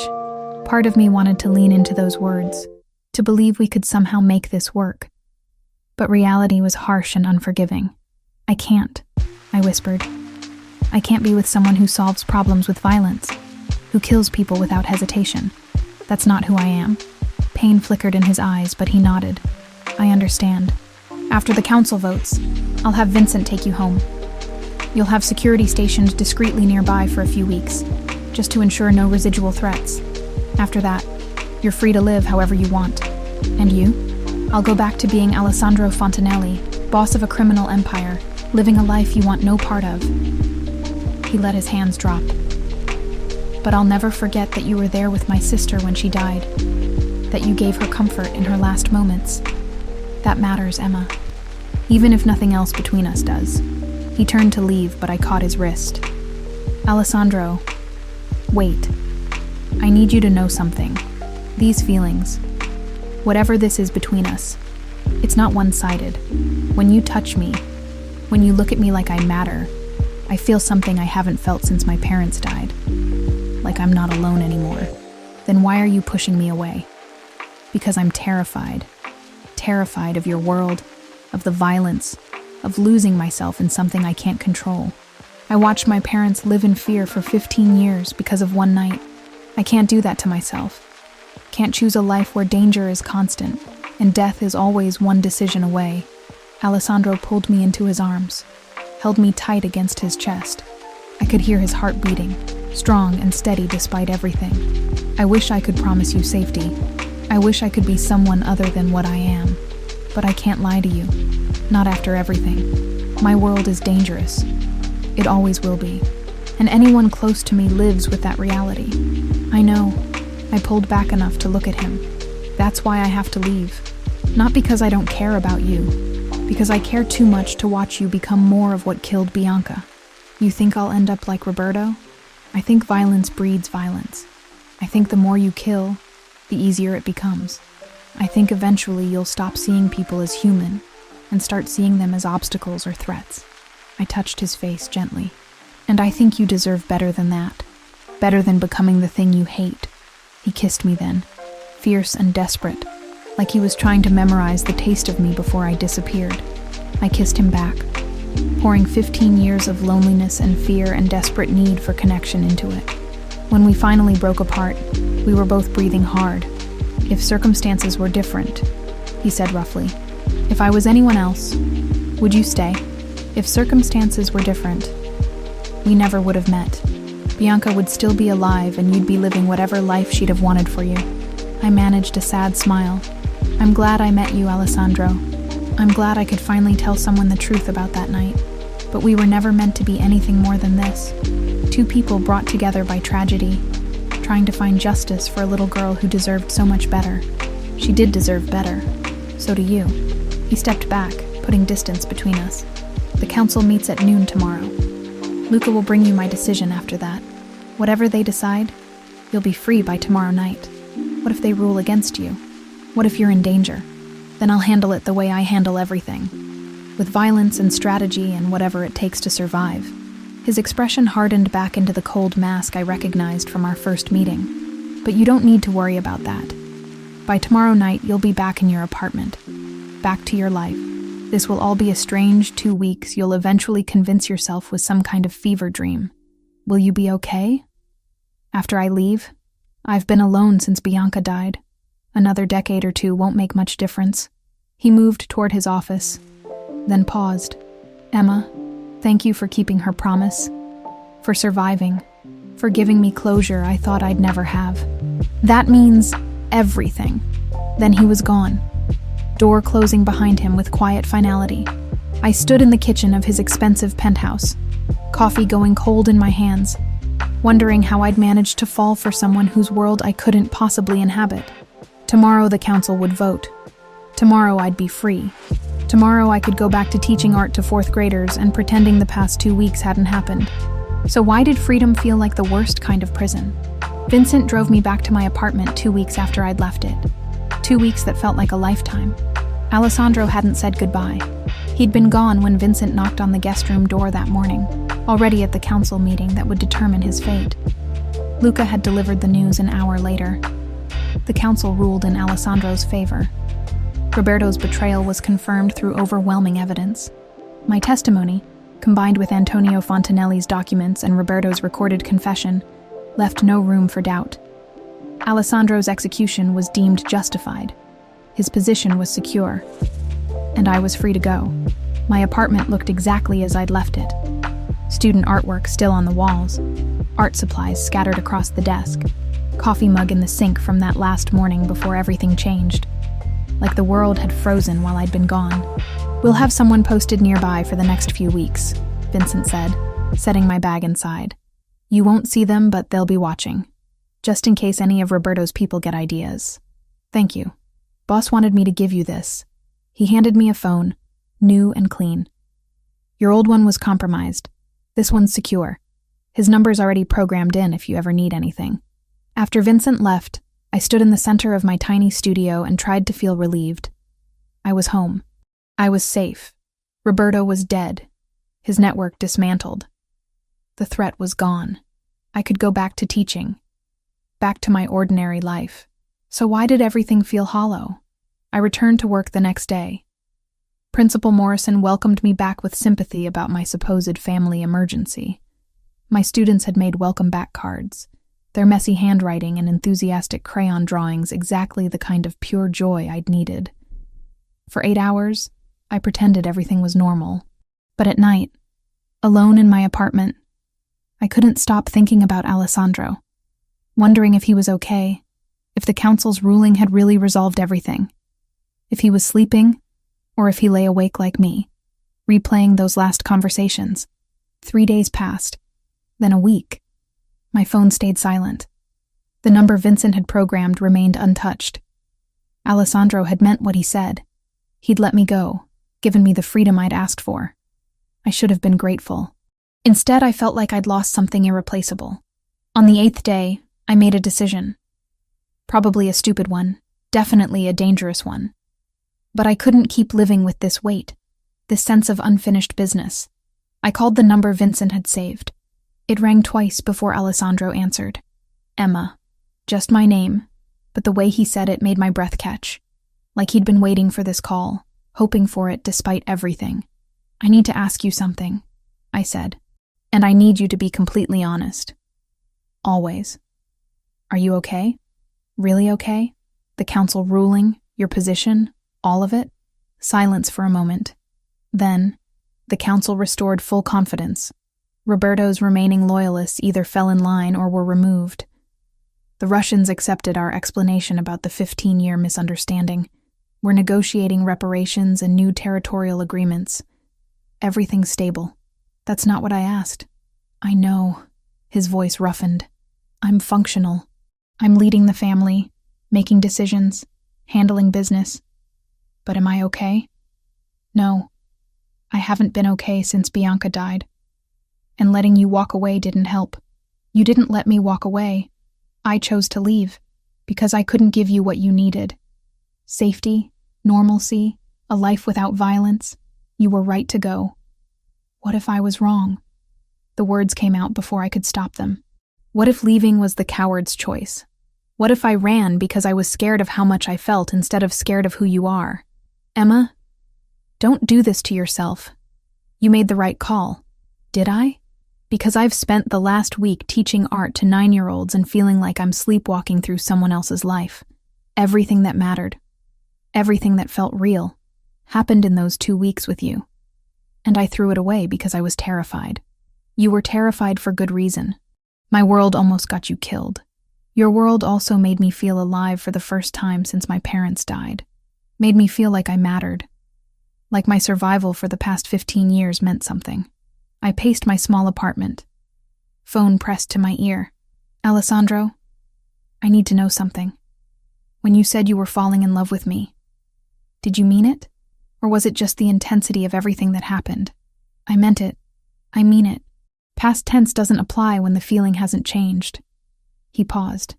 Speaker 1: Part of me wanted to lean into those words, to believe we could somehow make this work. But reality was harsh and unforgiving. I can't, I whispered. I can't be with someone who solves problems with violence, who kills people without hesitation. That's not who I am. Pain flickered in his eyes, but he nodded. I understand. After the council votes, I'll have Vincent take you home. You'll have security stationed discreetly nearby for a few weeks, just to ensure no residual threats. After that, you're free to live however you want. And you? I'll go back to being Alessandro Fontanelli, boss of a criminal empire, living a life you want no part of. He let his hands drop. But I'll never forget that you were there with my sister when she died, that you gave her comfort in her last moments. That matters, Emma. Even if nothing else between us does. He turned to leave, but I caught his wrist. Alessandro, wait. I need you to know something. These feelings, whatever this is between us, it's not one-sided. When you touch me, when you look at me like I matter, I feel something I haven't felt since my parents died. Like I'm not alone anymore. Then why are you pushing me away? Because I'm terrified. Terrified of your world, of the violence, of losing myself in something I can't control. I watched my parents live in fear for 15 years because of one night. I can't do that to myself. Can't choose a life where danger is constant, and death is always one decision away. Alessandro pulled me into his arms, held me tight against his chest. I could hear his heart beating, strong and steady despite everything. I wish I could promise you safety. I wish I could be someone other than what I am. But I can't lie to you. Not after everything. My world is dangerous. It always will be. And anyone close to me lives with that reality. I know. I pulled back enough to look at him. That's why I have to leave. Not because I don't care about you. Because I care too much to watch you become more of what killed Bianca. You think I'll end up like Roberto? I think violence breeds violence. I think the more you kill, the easier it becomes. I think eventually you'll stop seeing people as human and start seeing them as obstacles or threats. I touched his face gently. And I think you deserve better than that. Better than becoming the thing you hate. He kissed me then, fierce and desperate, like he was trying to memorize the taste of me before I disappeared. I kissed him back, pouring 15 years of loneliness and fear and desperate need for connection into it. When we finally broke apart, we were both breathing hard. If circumstances were different, he said roughly. If I was anyone else, would you stay? If circumstances were different, we never would have met. Bianca would still be alive and you'd be living whatever life she'd have wanted for you. I managed a sad smile. I'm glad I met you, Alessandro. I'm glad I could finally tell someone the truth about that night. But we were never meant to be anything more than this. Two people brought together by tragedy, trying to find justice for a little girl who deserved so much better. She did deserve better. So do you. He stepped back, putting distance between us. The council meets at noon tomorrow. Luca will bring you my decision after that. Whatever they decide, you'll be free by tomorrow night. What if they rule against you? What if you're in danger? Then I'll handle it the way I handle everything. With violence and strategy and whatever it takes to survive. His expression hardened back into the cold mask I recognized from our first meeting. But you don't need to worry about that. By tomorrow night, you'll be back in your apartment. Back to your life. This will all be a strange 2 weeks. You'll eventually convince yourself with some kind of fever dream. Will you be okay? After I leave? I've been alone since Bianca died. Another decade or two won't make much difference. He moved toward his office, then paused. Emma, thank you for keeping her promise, for surviving, for giving me closure I thought I'd never have. That means everything. Then he was gone, door closing behind him with quiet finality. I stood in the kitchen of his expensive penthouse, coffee going cold in my hands, wondering how I'd managed to fall for someone whose world I couldn't possibly inhabit. Tomorrow the council would vote. Tomorrow I'd be free. Tomorrow I could go back to teaching art to fourth graders and pretending the past 2 weeks hadn't happened. So why did freedom feel like the worst kind of prison? Vincent drove me back to my apartment 2 weeks after I'd left it. 2 weeks that felt like a lifetime. Alessandro hadn't said goodbye. He'd been gone when Vincent knocked on the guest room door that morning, already at the council meeting that would determine his fate. Luca had delivered the news an hour later. The council ruled in Alessandro's favor. Roberto's betrayal was confirmed through overwhelming evidence. My testimony, combined with Antonio Fontanelli's documents and Roberto's recorded confession, left no room for doubt. Alessandro's execution was deemed justified. His position was secure, and I was free to go. My apartment looked exactly as I'd left it. Student artwork still on the walls, art supplies scattered across the desk, coffee mug in the sink from that last morning before everything changed. Like the world had frozen while I'd been gone. "We'll have someone posted nearby for the next few weeks," Vincent said, setting my bag inside. "You won't see them, but they'll be watching, just in case any of Roberto's people get ideas." "Thank you. Boss wanted me to give you this." He handed me a phone, new and clean. "Your old one was compromised. This one's secure. His number's already programmed in if you ever need anything." After Vincent left, I stood in the center of my tiny studio and tried to feel relieved. I was home. I was safe. Roberto was dead. His network dismantled. The threat was gone. I could go back to teaching. Back to my ordinary life. So why did everything feel hollow? I returned to work the next day. Principal Morrison welcomed me back with sympathy about my supposed family emergency. My students had made welcome back cards. Their messy handwriting and enthusiastic crayon drawings exactly the kind of pure joy I'd needed. For 8 hours, I pretended everything was normal. But at night, alone in my apartment, I couldn't stop thinking about Alessandro, wondering if he was okay, if the council's ruling had really resolved everything, if he was sleeping, or if he lay awake like me, replaying those last conversations. 3 days passed, then a week. My phone stayed silent. The number Vincent had programmed remained untouched. Alessandro had meant what he said. He'd let me go, given me the freedom I'd asked for. I should have been grateful. Instead, I felt like I'd lost something irreplaceable. On the 8th day, I made a decision. Probably a stupid one, definitely a dangerous one. But I couldn't keep living with this weight, this sense of unfinished business. I called the number Vincent had saved. It rang twice before Alessandro answered. Emma. Just my name, but the way he said it made my breath catch. Like he'd been waiting for this call, hoping for it despite everything. "I need to ask you something," I said. "And I need you to be completely honest. Always. Are you okay? Really okay? The council ruling, your position, all of it?" Silence for a moment. Then, the council restored full confidence. Roberto's remaining loyalists either fell in line or were removed. The Russians accepted our explanation about the 15-year misunderstanding. We're negotiating reparations and new territorial agreements. Everything's stable. That's not what I asked. I know. His voice roughened. I'm functional. I'm leading the family, making decisions, handling business. But am I okay? No. I haven't been okay since Bianca died. And letting you walk away didn't help. You didn't let me walk away. I chose to leave, because I couldn't give you what you needed. Safety, normalcy, a life without violence. You were right to go. What if I was wrong? The words came out before I could stop them. What if leaving was the coward's choice? What if I ran because I was scared of how much I felt instead of scared of who you are? Emma, don't do this to yourself. You made the right call. Did I? Because I've spent the last week teaching art to 9-year-olds and feeling like I'm sleepwalking through someone else's life. Everything that mattered, everything that felt real, happened in those 2 weeks with you. And I threw it away because I was terrified. You were terrified for good reason. My world almost got you killed. Your world also made me feel alive for the first time since my parents died. Made me feel like I mattered. Like my survival for the past 15 years meant something. I paced my small apartment. Phone pressed to my ear. Alessandro, I need to know something. When you said you were falling in love with me, did you mean it? Or was it just the intensity of everything that happened? I meant it. I mean it. Past tense doesn't apply when the feeling hasn't changed. He paused.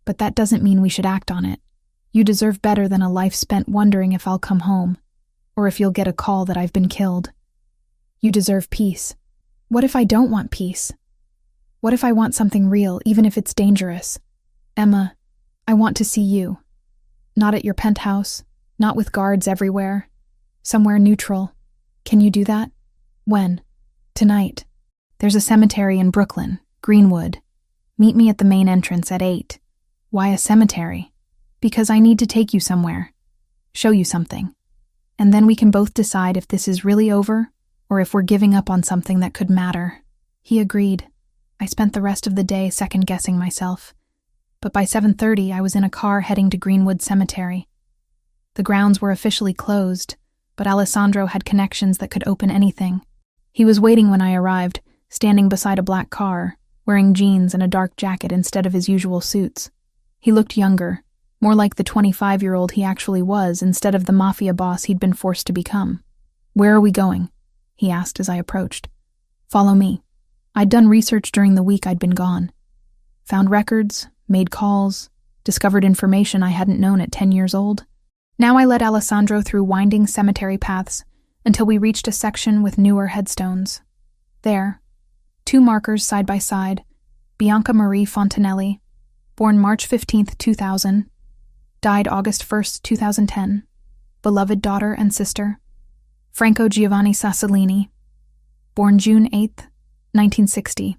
Speaker 1: But that doesn't mean we should act on it. You deserve better than a life spent wondering if I'll come home, or if you'll get a call that I've been killed. You deserve peace. What if I don't want peace? What if I want something real, even if it's dangerous? Emma, I want to see you. Not at your penthouse, not with guards everywhere. Somewhere neutral. Can you do that? When? Tonight. There's a cemetery in Brooklyn, Greenwood. Meet me at the main entrance at 8. Why a cemetery? Because I need to take you somewhere. Show you something. And then we can both decide if this is really over, or if we're giving up on something that could matter. He agreed. I spent the rest of the day second-guessing myself. But by 7:30, I was in a car heading to Greenwood Cemetery. The grounds were officially closed, but Alessandro had connections that could open anything. He was waiting when I arrived, standing beside a black car, wearing jeans and a dark jacket instead of his usual suits. He looked younger, more like the 25-year-old he actually was instead of the Mafia boss he'd been forced to become. "Where are we going?" he asked as I approached. "Follow me." I'd done research during the week I'd been gone. Found records, made calls, discovered information I hadn't known at 10 years old. Now I led Alessandro through winding cemetery paths until we reached a section with newer headstones. There, 2 markers side by side, Bianca Marie Fontanelli, born March 15, 2000, died August 1, 2010, beloved daughter and sister. Franco Giovanni Sassolini, born June 8, 1960,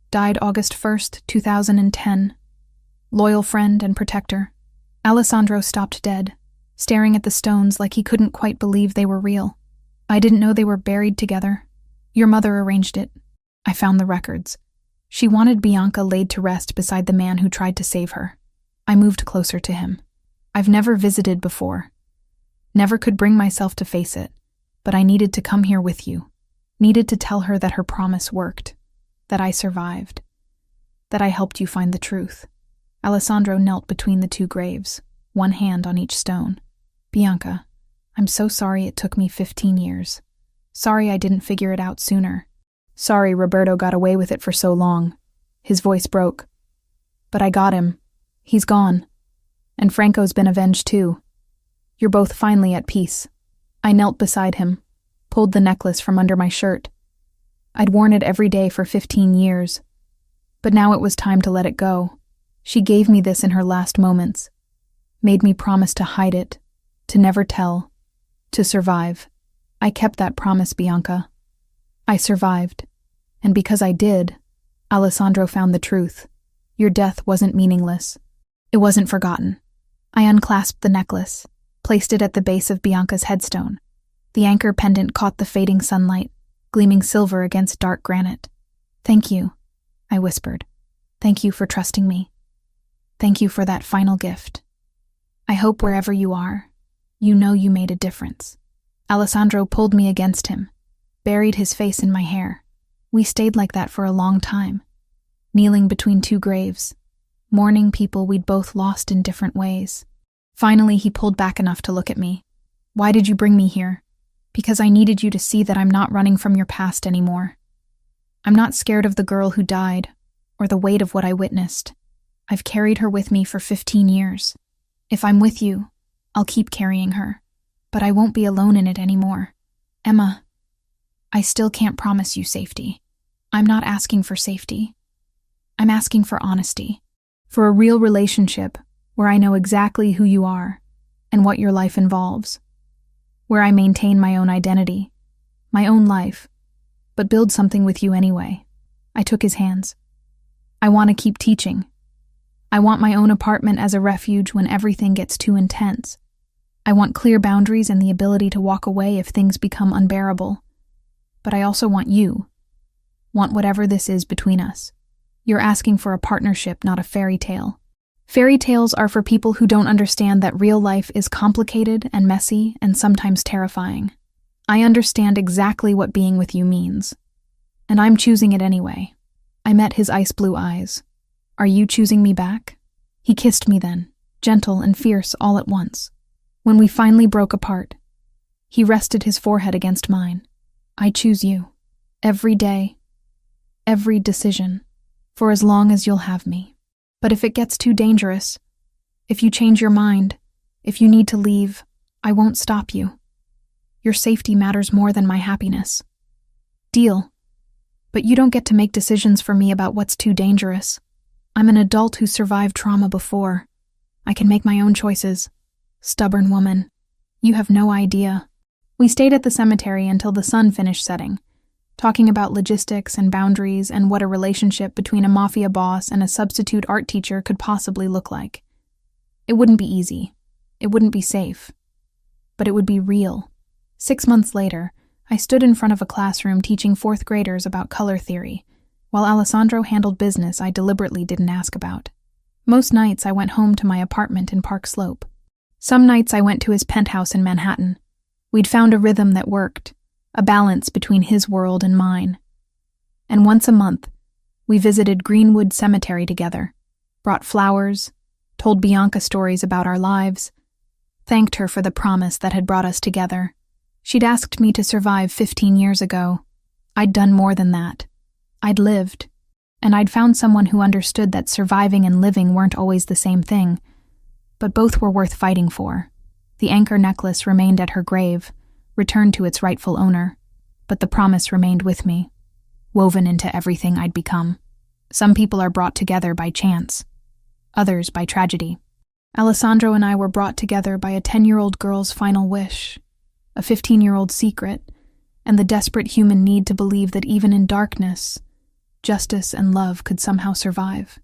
Speaker 1: died August 1, 2010, loyal friend and protector. Alessandro stopped dead, staring at the stones like he couldn't quite believe they were real. "I didn't know they were buried together. Your mother arranged it." I found the records. She wanted Bianca laid to rest beside the man who tried to save her. I moved closer to him. I've never visited before. Never could bring myself to face it, but I needed to come here with you. Needed to tell her that her promise worked, that I survived, that I helped you find the truth. Alessandro knelt between the 2 graves, one hand on each stone. "Bianca, I'm so sorry it took me 15 years. Sorry I didn't figure it out sooner. Sorry Roberto got away with it for so long." His voice broke. "But I got him. He's gone. And Franco's been avenged too. You're both finally at peace." I knelt beside him, pulled the necklace from under my shirt. I'd worn it every day for 15 years. But now it was time to let it go. She gave me this in her last moments. Made me promise to hide it, to never tell, to survive. I kept that promise, Bianca. I survived. And because I did, Alessandro found the truth. Your death wasn't meaningless. It wasn't forgotten. I unclasped the necklace, placed it at the base of Bianca's headstone. The anchor pendant caught the fading sunlight, gleaming silver against dark granite. "Thank you," I whispered. "Thank you for trusting me. Thank you for that final gift. I hope wherever you are, you know you made a difference." Alessandro pulled me against him, buried his face in my hair. We stayed like that for a long time, kneeling between 2 graves, mourning people we'd both lost in different ways. Finally, he pulled back enough to look at me. "Why did you bring me here?" "Because I needed you to see that I'm not running from your past anymore. I'm not scared of the girl who died, or the weight of what I witnessed. I've carried her with me for 15 years. If I'm with you, I'll keep carrying her, but I won't be alone in it anymore. Emma, I still can't promise you safety. I'm not asking for safety. I'm asking for honesty, for a real relationship where I know exactly who you are and what your life involves, where I maintain my own identity, my own life, but build something with you anyway." I took his hands. "I want to keep teaching. I want my own apartment as a refuge when everything gets too intense. I want clear boundaries and the ability to walk away if things become unbearable. But I also want you. Want whatever this is between us. You're asking for a partnership, not a fairy tale. Fairy tales are for people who don't understand that real life is complicated and messy and sometimes terrifying. I understand exactly what being with you means. And I'm choosing it anyway." I met his ice blue eyes. "Are you choosing me back?" He kissed me then, gentle and fierce all at once. When we finally broke apart, He rested his forehead against mine. I choose you. Every day. Every decision. For as long as you'll have me. But if it gets too dangerous, if you change your mind, if you need to leave, I won't stop you. Your safety matters more than my happiness. Deal. But you don't get to make decisions for me about what's too dangerous. I'm an adult who survived trauma before. I can make my own choices. Stubborn woman. You have no idea. We stayed at the cemetery until the sun finished setting, talking about logistics and boundaries and what a relationship between a mafia boss and a substitute art teacher could possibly look like. It wouldn't be easy. It wouldn't be safe. But it would be real. 6 months later, I stood in front of a classroom teaching 4th graders about color theory, while Alessandro handled business I deliberately didn't ask about. Most nights I went home to my apartment in Park Slope. Some nights I went to his penthouse in Manhattan. We'd found a rhythm that worked, a balance between his world and mine. And once a month, we visited Greenwood Cemetery together, brought flowers, told Bianca stories about our lives, thanked her for the promise that had brought us together. She'd asked me to survive 15 years ago. I'd done more than that. I'd lived, and I'd found someone who understood that surviving and living weren't always the same thing, but both were worth fighting for. The anchor necklace remained at her grave, returned to its rightful owner, but the promise remained with me, woven into everything I'd become. Some people are brought together by chance, others by tragedy. Alessandro and I were brought together by a 10-year-old girl's final wish, a 15-year-old secret, and the desperate human need to believe that even in darkness, justice and love could somehow survive.